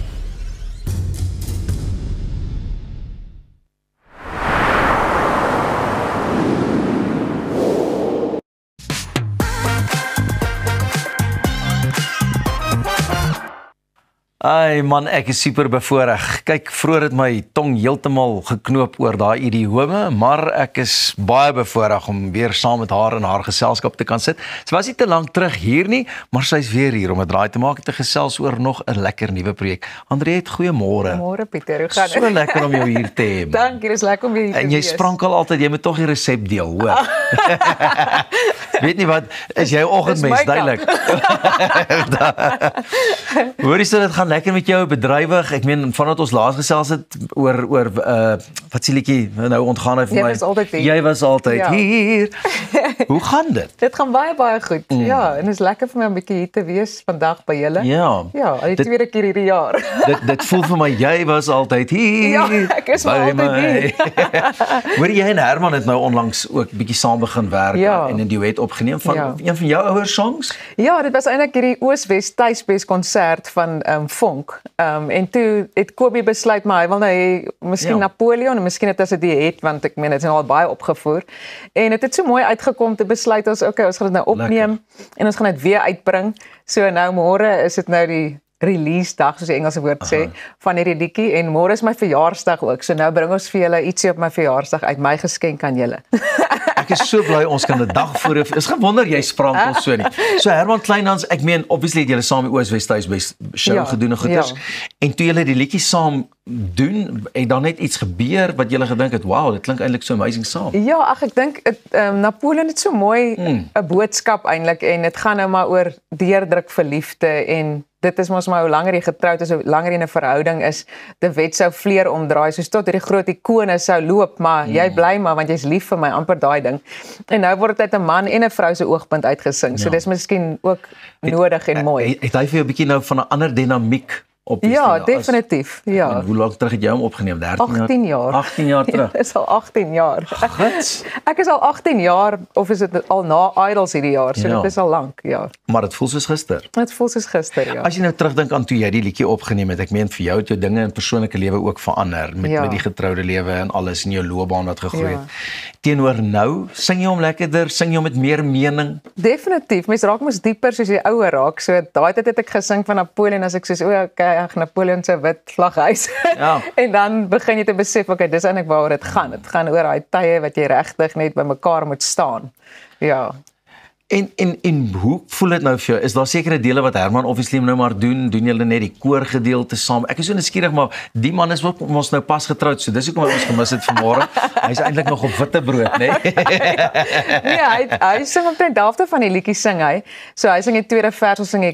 Ai man, ek is super bevoorreg. Kyk, vroeër het my tong heeltemal geknoop oor daai idiome, maar ek is baie bevoorreg om weer saam met haar in haar geselskap te kan sit. Sy was nie te lank terug hier nie, maar sy's weer hier om 'n draai te maak en te gesels oor nog 'n lekker nuwe projek. Andriet, goeiemôre. Môre Pieter, hoe gaan dit? So lekker om jou hier te hê. Dankie, dis lekker om hier te wees. En jy sprankel altyd, jy moet tog die resep deel, hoor. Weet nie wat, is jy 'n oggendmens, duidelik. Hoorie, so dit gaan lekker met jou, bedrywig. Ek meen, vandat ons laas gesels het oor wat sê liedjie, nou ontgaan hy vir my. Jy was altyd hier. Jy was altyd hier. Hoe gaan dit? Dit gaan baie goed. Ja, en dit is lekker vir my om 'n bietjie hier te wees vandag by julle. Ja. Ja, al die tweede keer hierdie jaar. Dit voel vir my, jy was altyd hier. Ja, ek is maar altyd hier. Hoor jy en Herman het nou onlangs ook bietjie saam begin werk en 'n duet opgeneem van een van jou ouer songs? Ja, dit was eintlik hierdie Oos-Wes Tuisbes konsert van Vonk. En toe het Kobie besluit, maar hy wil nou hê miskien Napoleon en miskien het as 'n duet, want ek meen dit is nou al baie opgevoer. En dit het so mooi uitgekom te besluit ons ons gaan dit nou opneem en ons gaan dit weer uitbring. So nou môre is dit nou die release dag, soos die Engelse woord sê, van hierdie liedjie en môre is my verjaarsdag ook. So nou bring ons vir julle ietsie op my verjaarsdag uit, my geskenk aan julle. Ek is so bly ons kan 'n dag voor. Is gewonder jy sprankel so nie. So Herman Kleinhans, ek meen obviously het julle saam die Oos-Wes Tuisbes show gedoen en goeders. En toe julle die liedjie saam doen, het dan net iets gebeur wat julle gedink het, wow, dit klink eintlik so amazing saam. Ja, ag ek dink Napoleon het so mooi 'n boodskap eintlik en dit gaan nou maar oor deurdruk vir liefde en dit is mos maar hoe langer jy getroud is, hoe langer jy in 'n verhouding is, die wet sou vleer omdraai, soos tot hierdie groot ikone sou loop, maar jy bly maar want jy's lief vir my, amper daai ding. En nou word dit uit 'n man en 'n vrou se oogpunt uitgesing. So dis miskien ook nodig en mooi. Het hy vir jou 'n bietjie nou van 'n ander dinamiek op die Ja, Stina, definitief. Ja. En hoe lank terug het jy hom opgeneem? 18 jaar. 18 jaar terug. Dit is al 18 jaar. Ek is al 18 jaar, of is dit al na Idols hierdie jaar, so dit is al lank, ja. Maar dit voel soos gister. Dit voel soos gister, ja. As jy nou terugdink aan toe jy die liedjie opgeneem het, ek meen vir jou het jou dinge in persoonlike lewe ook verander met die getroude lewe en alles in jou loopbaan wat gegroei het. Teenoor nou, sing jy hom lekkerder, sing jy hom met meer mening? Definitief, mens raak mos dieper soos jy ouer raak. So daai tyd het ek gesing van Napoleon as ek soos ag Napoleon se wit vlaghuis. Ja. En dan begin jy te besef, dis eintlik waaroor dit gaan. Dit gaan oor daai tye wat jy regtig net by mekaar moet staan. Ja. En hoe voel dit nou vir jou? Is daar sekere dele wat Herman obviously nou maar doen julle net die koorgedeelte saam? Ek is so nuuskierig, maar die man is ook ons nou pas getroud, so dis hoekom ons gemis het vanmôre. Hy's eintlik nog op witbrood, né? Nee, hy sing omtrent die helfte van die liedjies sing hy. So hy sing die tweede vers, ons sing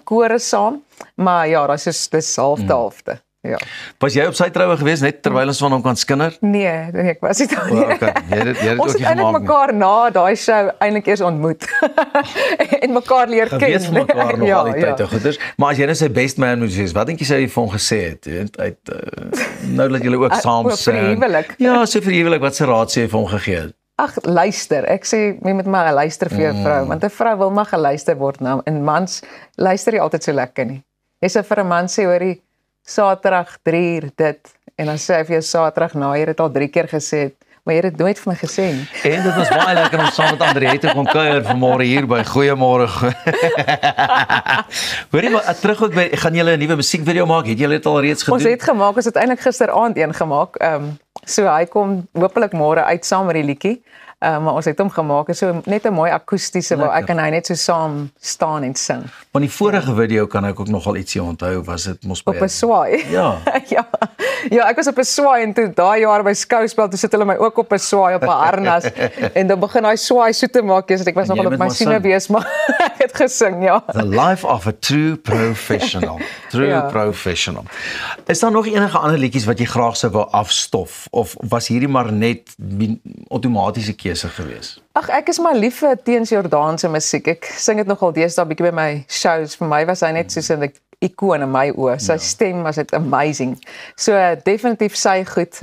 kore saam, maar ja, dis halfte. Ja. Was jy op sy troue gewees net terwyl ons van hom kan skinder? Nee, ek was nie daar nie. Okay. Ons het eintlik mekaar na daai show eintlik eers ontmoet en mekaar leer ken. Geweet van mekaar nog al die tyd te goeders. Maar as jy nou sy best man moet wees, wat dink jy sou jy vir hom gesê het? Nou dat julle ook saam sing. Ja, so vir huwelik, wat se raad sê jy vir hom gegee het? Ag, luister. Ek sê jy moet maar luister vir jou vrou, want 'n vrou wil maar geluister word nou. En mans luister nie altyd so lekker nie. Jy sê vir 'n man sê hoorie Saterdag 3 uur dit en dan sê hy vir jou Saterdag jy het dit al 3 keer gesê, maar jy het dit nooit vir my gesê nie. En dit was baie lekker om saam met Andriette te kom kuier vanmôre hier by Goeiemôre. Hoorie maar terug ook by gaan julle 'n nuwe musiekvideo maak? Het julle dit al reeds gedoen? Ons het gemaak, ons het eintlik gisteraand een gemaak. So hy kom hopelik môre uit saam met die liedjie. Maar ons het hom gemaak, so net 'n mooi akoestiese waar ek en hy net so saam staan en sing. Want die vorige video kan ek ook nogal ietsie onthou, was dit mos op 'n swaai. Ja. Ja, ek was op 'n swaai en toe daai jaar by Skouspel, toe sit hulle my ook op 'n swaai op 'n harnas en dan begin hy swaai so te maak, ek was nogal op my siene wees, maar ek het gesing, ja. The life of a true professional. Professional. Is daar nog enige ander liedjies wat jy graag sou wou afstof of was hierdie maar net outomatiese keuse gewees? Ag, ek is maar lief vir Teens Jordaanse musiek. Ek sing dit nogal deesdae bietjie by my shows. Vir my was hy net soos 'n ikoon in my oë. Sy stem was dit amazing. So definitief sy goed.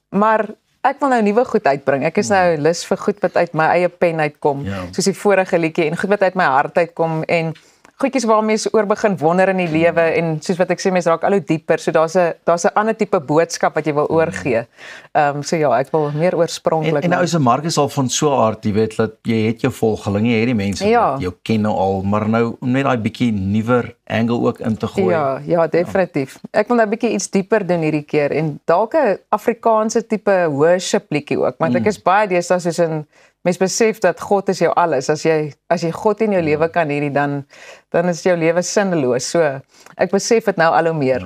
Maar ek wil nou nuwe goed uitbring. Ek is nou lus vir goed wat uit my eie pen uitkom, soos die vorige liedjie en goed wat uit my hart uitkom en goedjies waarmee jy oor begin wonder in die lewe en soos wat ek sê, mense raak al hoe dieper. So daar's 'n ander tipe boodskap wat jy wil oorgee. So ja, ek wil meer oorspronklik. En nou is 'n mark is al van so 'n aard, jy weet dat jy het jou volgeling, jy het die mense wat jou ken nou al, maar nou om net daai bietjie nuwer angle ook in te gooi. Ja, definitief. Ek wil nou 'n bietjie iets dieper doen hierdie keer en dalk 'n Afrikaanse tipe worship liedjie ook, want ek is baie deesdae soos 'n mens besef dat God is jou alles. As jy God in jou lewe kan hê, dan is jou lewe sinneloos. So ek besef dit nou al hoe meer.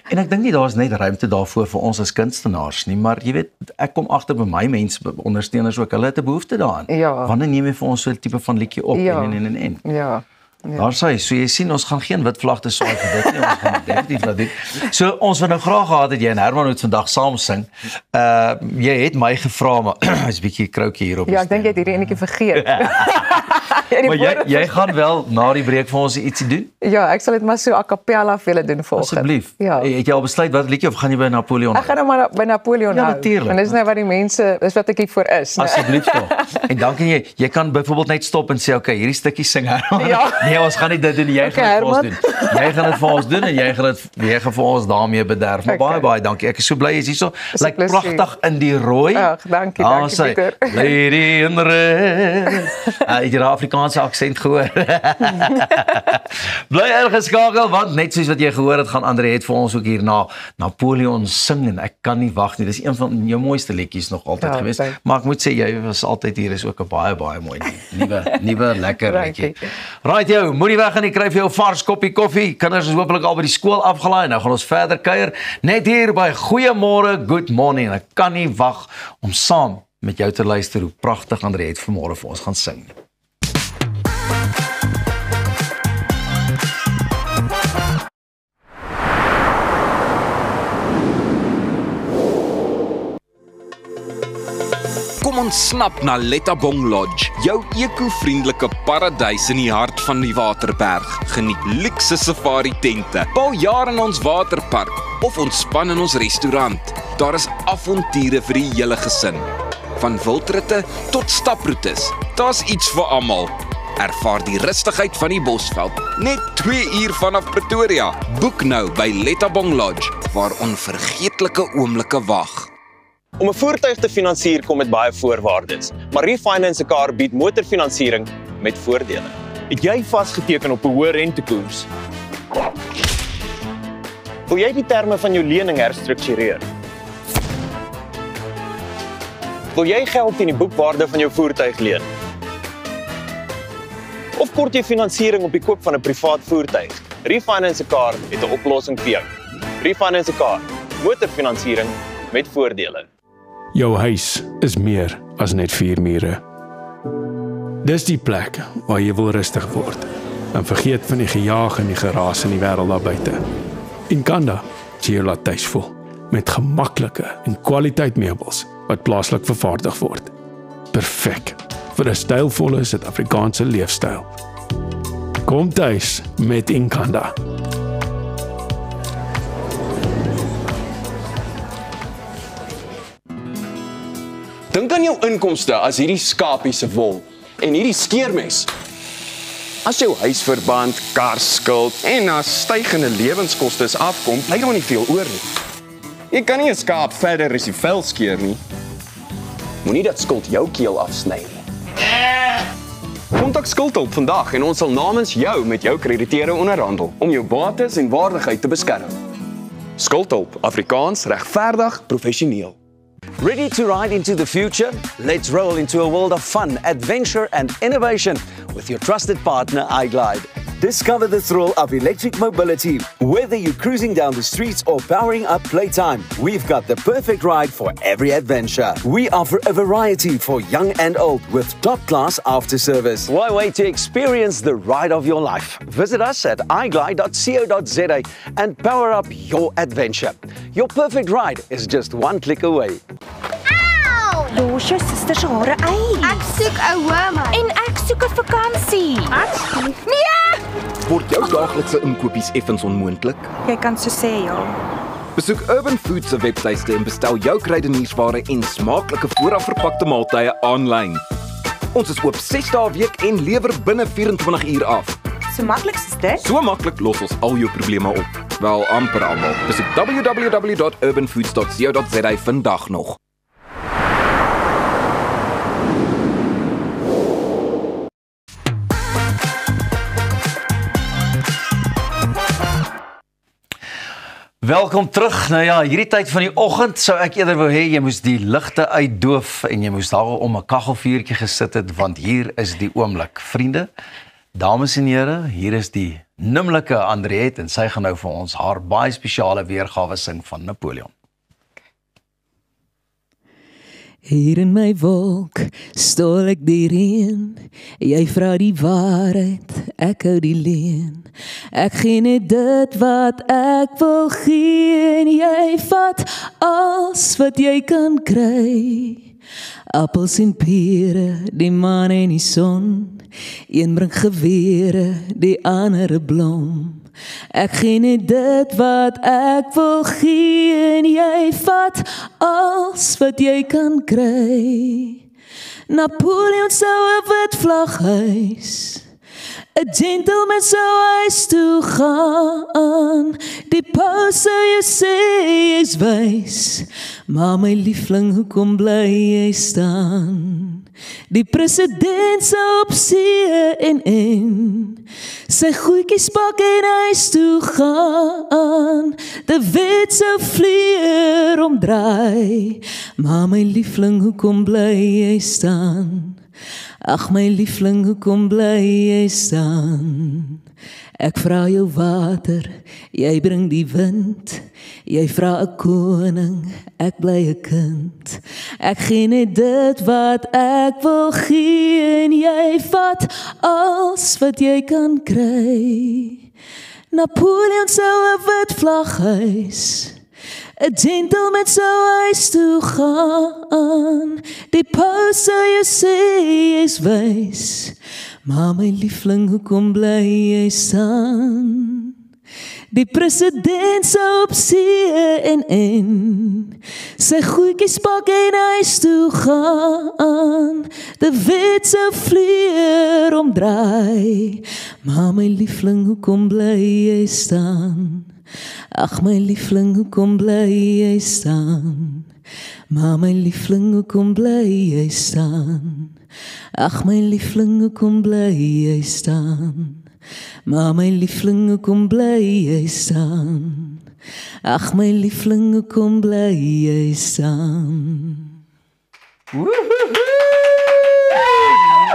En ek dink nie daar's net ruimte daarvoor vir ons as kunstenaars nie, maar jy weet, ek kom agter by my mense, ondersteuners ook, hulle het 'n behoefte daaraan. Wanneer neem jy vir ons so 'n tipe van liedjie op en. Ja. Daar sê, so jy sien ons gaan geen wit vlagte swaai vir dit nie, ons gaan definitief laat doen. So ons wil nou graag gehad het jy en Herman moet vandag saam sing. Jy het my gevra, maar hy's 'n bietjie kroutjie hier op. Ja, ek dink jy het hierdie enetjie vergeet. Maar jy gaan wel na die breek vir ons ietsie doen? Ja, ek sal dit maar so a cappella vir julle doen volgens. Asseblief. Ja. Het jy al besluit wat liedjie of gaan jy by Napoleon? Ek gaan nou maar by Napoleon hou. Ja, natuurlik. En dis nou wat die mense, dis wat ek hier voor is. Asseblief tog. En dan kan jy kan byvoorbeeld net stop en sê, okay, hierdie stukkie sing Herman. Ja. Nee, ons gaan nie dit doen, jy gaan dit vir ons doen. Jy gaan dit vir ons doen en jy gaan vir ons daarmee bederf. Maar baie dankie. Ek is so bly jy's hierso. Lyk pragtig in die rooi. Ag, dankie Pieter. Lady in red. Die Afrikaanse aksent gehoor. Bly ingeskakel want net soos wat jy gehoor het, gaan Andriette vir ons ook hier na Napoleon sing en ek kan nie wag nie. Dis een van jou mooiste liedjies nog altyd gewees. Maar ek moet sê jy was altyd hier, is ook 'n baie mooi nuwe lekker liedjie. Right jou, moenie weg gaan nie, kry vir jou vars koppie koffie. Kinders is hopelik al by die skool afgelaai. Nou gaan ons verder kuier net hier by Goeiemôre, Good Morning. Ek kan nie wag om saam met jou te luister hoe pragtig Andriette vanmôre vir ons gaan sing. Kom Kom ontsnap na Lettabong Lodge, jou eco-vriendelike paradys in die hart van die Waterberg. Geniet luukse safari tente, bou jaar in ons waterpark of ontspan in ons restaurant. Daar is avonture vir die hele gesin. Van wildritte tot staproetes, daar's iets vir almal. Ervaar die rustigheid van die Bosveld, net 2 uur vanaf Pretoria. Boek nou by Lettabong Lodge, waar onvergeetlike oomblikke wag. Om 'n voertuig te finansier kom met baie voorwaardes, maar Refinance 'n Car bied motorfinansiering met voordele. Het jy vasgeteken op 'n hoë rentekoers? Wil jy die terme van jou lening herstruktureer? Wil jy geld teen die boekwaarde van jou voertuig leen? Of kort jy finansiering op die koop van 'n privaat voertuig? Refinance 'n Car het 'n oplossing vir jou. Refinance 'n Car, motorfinansiering met voordele. Jou huis is meer as net 4 mure. Dis die plek waar jy wil rustig word en vergeet van die gejaag en die geraas in die wêreld daar buite. Inkanda sê jy laat tuis voel met gemaklike en kwaliteit meubels wat plaaslik vervaardig word. Perfek vir 'n stylvolle Suid-Afrikaanse leefstyl. Kom tuis met Inkanda. Dink aan jou inkomste as hierdie skapie se wol en hierdie skeermes. As jou huisverband, karskuld en as stygende lewenskoste afkom, bly daar nie veel oor nie. Jy kan nie 'n skaap verder as die vel skeer nie. Moenie dat skuld jou keel afsny nie. Kontak Skuldhulp vandag en ons sal namens jou met jou krediteure onderhandel om jou bates en waardigheid te beskerm. Skuldhulp, Afrikaans, regverdig, professioneel. Ready to ride into the future? Let's roll into a world of fun, adventure and innovation with your trusted partner iGlide. Discover the thrill of electric mobility. Whether you're cruising down the streets or powering up playtime, we've got the perfect ride for every adventure. We offer a variety for young and old with top-class after-service. Why wait to experience the ride of your life? Visit us at iglide.co.za and power up your adventure. Your perfect ride is just one click away. Los jou suster se hare uit. Ek soek 'n ouma. En ek soek 'n vakansie. Nee! Word jou daaglikse inkopies effens onmoontlik? Jy kan so sê, ja. Besoek Urban Foods se webtuiste en bestel jou kruideniersware en smaaklike voorafverpakte maaltye aanlyn. Ons is oop 6 dae 'n week en lewer binne 24 uur af. So maklik is dit? So maklik los ons al jou probleme op. Wel amper almal. Besoek www.urbanfoods.co.za vandag nog. Welkom terug. Nou ja, hierdie tyd van die oggend sou ek eerder wou hê jy moes die ligte uitdoof en jy moes daar om 'n kaggelvuurtjie gesit het, want hier is die oomblik. Vriende, dames en here, hier is die nimmerlike Andriette en sy gaan nou vir ons haar baie spesiale weergawe sing van Napoleon. Hier in my wolk stol ek die reën, jy vra die waarheid, ek hou die leuen. Ek gee net dit wat ek wil gee en jy vat alles wat jy kan kry. Appels en pere, die maan en die son, een bring gewere, die ander 'n blom. Ek gee net dit wat ek wil gee en jy vat alles wat jy kan kry. Napoleon sou 'n wit vlag hys, 'n gentleman sou huis toe gaan. Die paus sou jy sê jy's wys, maar my liefling, hoekom bly jy staan? Die president sou op see en sy goedjies pak en huis toe gaan. De Wet sou vleer omdraai, maar my liefling, hoekom bly jy staan? Ag my liefling, hoekom bly jy staan? Ek vra jou water, jy bring die wind. Jy vra 'n koning, ek bly 'n kind. Ek gee net dit wat ek wil gee en jy vat alles wat jy kan kry. Napoleon sou 'n wit vlag hys, 'n gentleman sou huis toe gaan. Die paus sou jou sê jy's wys. Maar my liefling, hoekom bly jy staan? Die president sou op CNN sy goedjies pak en huis toe gaan. De Wit sou vleer omdraai. Maar my liefling, hoekom bly jy staan? Ag my liefling, hoekom bly jy staan? Maar my liefling, hoekom bly jy staan? Ag my liefling, hoekom bly jy staan? Maar my liefling, hoekom bly jy staan? Ag my liefling, hoekom bly jy staan?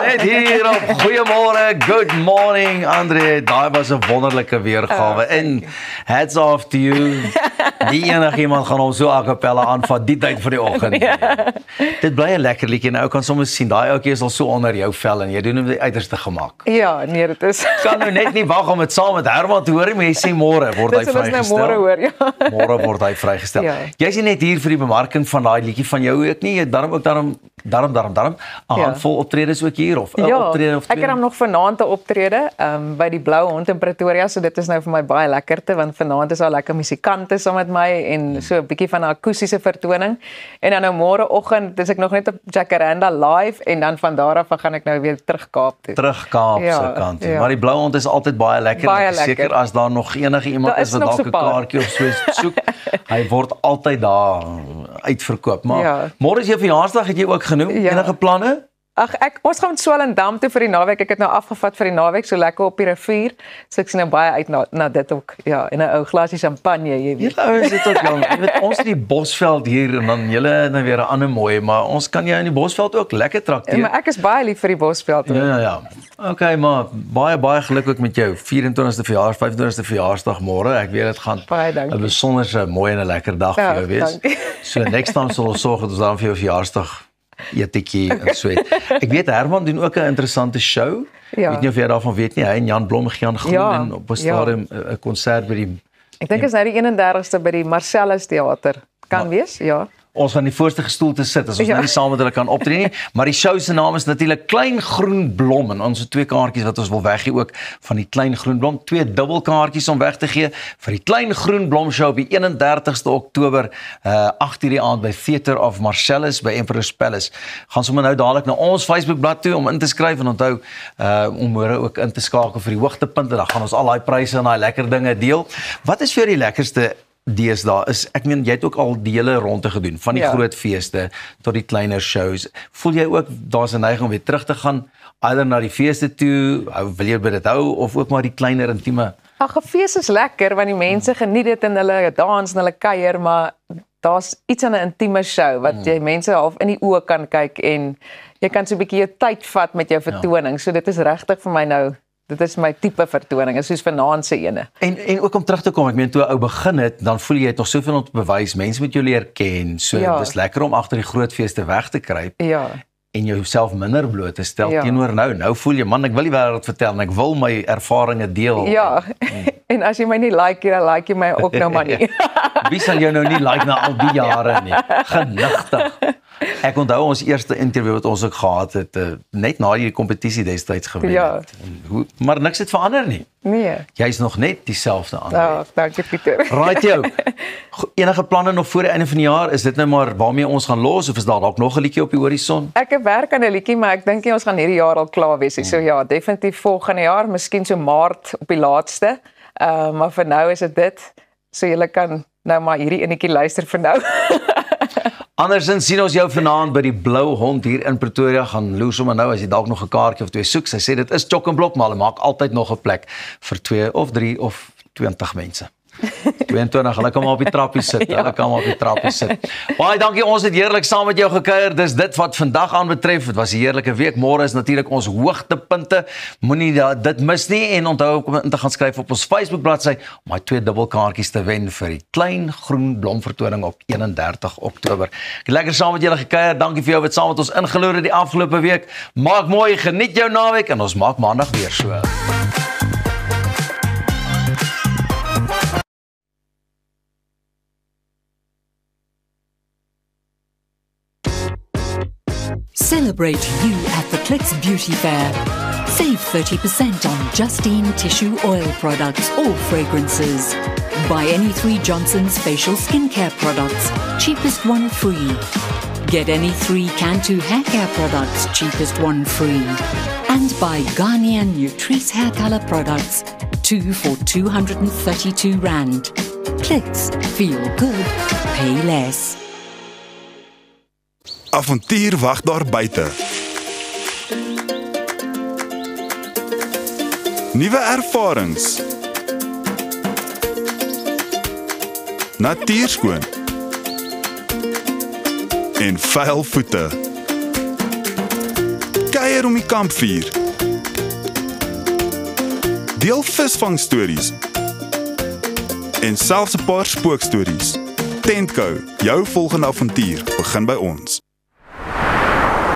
Net hier op Goeiemôre, good morning André, daai was 'n wonderlike weergawe en hats off to you. Die enigiemand gaan hom so a cappella aanvat die tyd van die oggend. Dit bly 'n lekker liedjie en ou kan soms sien, daai ouetjie is al so onder jou vel en jy doen hom die uiterste gemaak. Ja, nee, dit is. Kan nou net nie wag om dit saam met Herman te hoor, maar jy sê môre word hy vrygestel. Môre hoor, ja. Môre word hy vrygestel. Ja. Jy's nie net hier vir die bemarking van daai liedjie van jou ook nie, jy daarom 'n handvol optredes ook hier of 'n optrede of twee. Ek het hom nog vanaand 'n optrede by die Blou Hond in Pretoria, so dit is nou vir my baie lekkerte want vanaand is daar lekker musikante saam met my en so 'n bietjie van 'n akoestiese vertoning. En dan nou môreoggend is ek nog net op Jacaranda live en dan van daar af gaan ek nou weer terug Kaap toe. Terug Kaap se kant toe. Maar die Blou Hond is altyd baie lekker. Seker as daar nog enige iemand is wat dalk 'n kaartjie of so soek, hy word altyd daar uitverkoop. Maar môre is jou verjaarsdag, het jy ook genoem? Enige planne? Ag ons gaan Swellendam toe vir die naweek. Ek het nou afgevat vir die naweek so lekker op die rivier. So ek sien nou baie uit na dit ook. Ja, en 'n ou glasie champagne, jy weet. Ja, ouens dit ook lank. Jy weet ons het die Bosveld hier en dan julle nou weer 'n ander mooi, maar ons kan jou in die Bosveld ook lekker trakteer. Ja, maar ek is baie lief vir die Bosveld. Ja. Okay, maar baie geluk ook met jou 24ste verjaarsdag, 25ste verjaarsdag môre. Ek weet dit gaan 'n besonderse mooi en 'n lekker dag vir jou wees. So next time sal ons sorg dat ons dan vir jou verjaarsdag eetjie en so het. Ek weet Herman doen ook 'n interessante show. Ek weet nie of jy daarvan weet nie. Hy en Jan Blom gaan groen en op 'n stadium 'n konsert by die Ek dink is nou die 31ste by die Marcellus Theater. Kan wees, ja. Ons gaan die voorste gestoelte sit as ons nou nie saam met hulle kan optree nie, maar die show se naam is natuurlik Klein Groen Blom en ons het 2 kaartjies wat ons wil weggee ook van die Klein Groen Blom, 2 dubbelkaartjies om weg te gee vir die Klein Groen Blom show op die 31ste Oktober 8:00 die aand by Theater of Marcellus by Emperor's Palace. Gaan sommer nou dadelik na ons Facebookblad toe om in te skryf en onthou om môre ook in te skakel vir die hoogtepunte. Dan gaan ons al daai pryse en daai lekker dinge deel. Wat is vir die lekkerste deesdae is, ek meen jy het ook al die hele ronde gedoen van die groot feeste tot die kleiner shows. Voel jy ook daar's 'n neiging om weer terug te gaan either na die feeste toe, wil jy by dit hou of ook maar die kleiner intieme? Ag, 'n fees is lekker want die mense geniet dit en hulle dans en hulle kuier, maar daar's iets aan 'n intieme show wat jy mense half in die oë kan kyk en jy kan so 'n bietjie jou tyd vat met jou vertoning. So dit is regtig vir my nou. Dit is my tipe vertoning, is soos vanaand se ene. En ook om terug te kom, ek meen toe 'n ou begin het, dan voel jy het nog soveel om te bewys, mense moet jou leer ken. So dis lekker om agter die groot feeste weg te kruip. Ja. En jouself minder bloot te stel teenoor nou. Nou voel jy man, ek wil die wêreld vertel en ek wil my ervarings deel. Ja. En as jy my nie like nie, dan like jy my ook nou maar nie. Wie sal jou nou nie like na al die jare nie? Genigtig. Ek onthou ons eerste interview wat ons ook gehad het, net na die kompetisie destyds gewen het. Maar niks het verander nie. Nee. Jy's nog net dieselfde aan. Ja, dankie Pieter. Right jou. Enige planne nog voor die einde van die jaar? Is dit nou maar waarmee ons gaan los of is daar dalk nog 'n liedjie op die horison? Ek werk aan 'n liedjie, maar ek dink nie ons gaan hierdie jaar al klaar wees nie. So ja, definitief volgende jaar, miskien so Maart op die laatste. Maar vir nou is dit. So julle kan nou maar hierdie enetjie luister vir nou. Andersins sien ons jou vanaand by die Blou Hond hier in Pretoria. Gaan loer sommer nou as jy dalk nog 'n kaartjie of 2 soek. Sy sê dit is chock en blok, maar hulle maak altyd nog 'n plek vir 2 of 3 of 20 mense. 22, hulle kan maar op die trappie sit. Hulle kan maar op die trappie sit. Baie dankie, ons het heerlik saam met jou gekuier. Dis dit wat vandag aanbetref. Dit was 'n heerlike week. Môre is natuurlik ons hoogtepunte. Moenie dit mis nie en onthou om in te gaan skryf op ons Facebook bladsy om my 2 dubbelkaartjies te wen vir die Klein Groen Blom vertoning op 31 Oktober. Ek het lekker saam met julle gekuier. Dankie vir jou wat saam met ons ingeloer het die afgelope week. Maak mooi, geniet jou naweek en ons maak maandag weer so. Celebrate you at the Clicks Beauty Fair. Save 30% on Justine tissue oil products or fragrances. Buy any 3 Johnson's facial skincare products, cheapest one free. Get any 3 Cantu hair care products, cheapest one free. And buy Garnier Nutrice hair color products, 2 for R232. Clicks, feel good, pay less. Avontuur wag daar buite. Nuwe ervarings. Natuurskoon. En vuil voete. Kuier om die kampvuur. Deel visvangstories. En selfs 'n paar spookstories. Tentco, jou volgende avontuur begin by ons.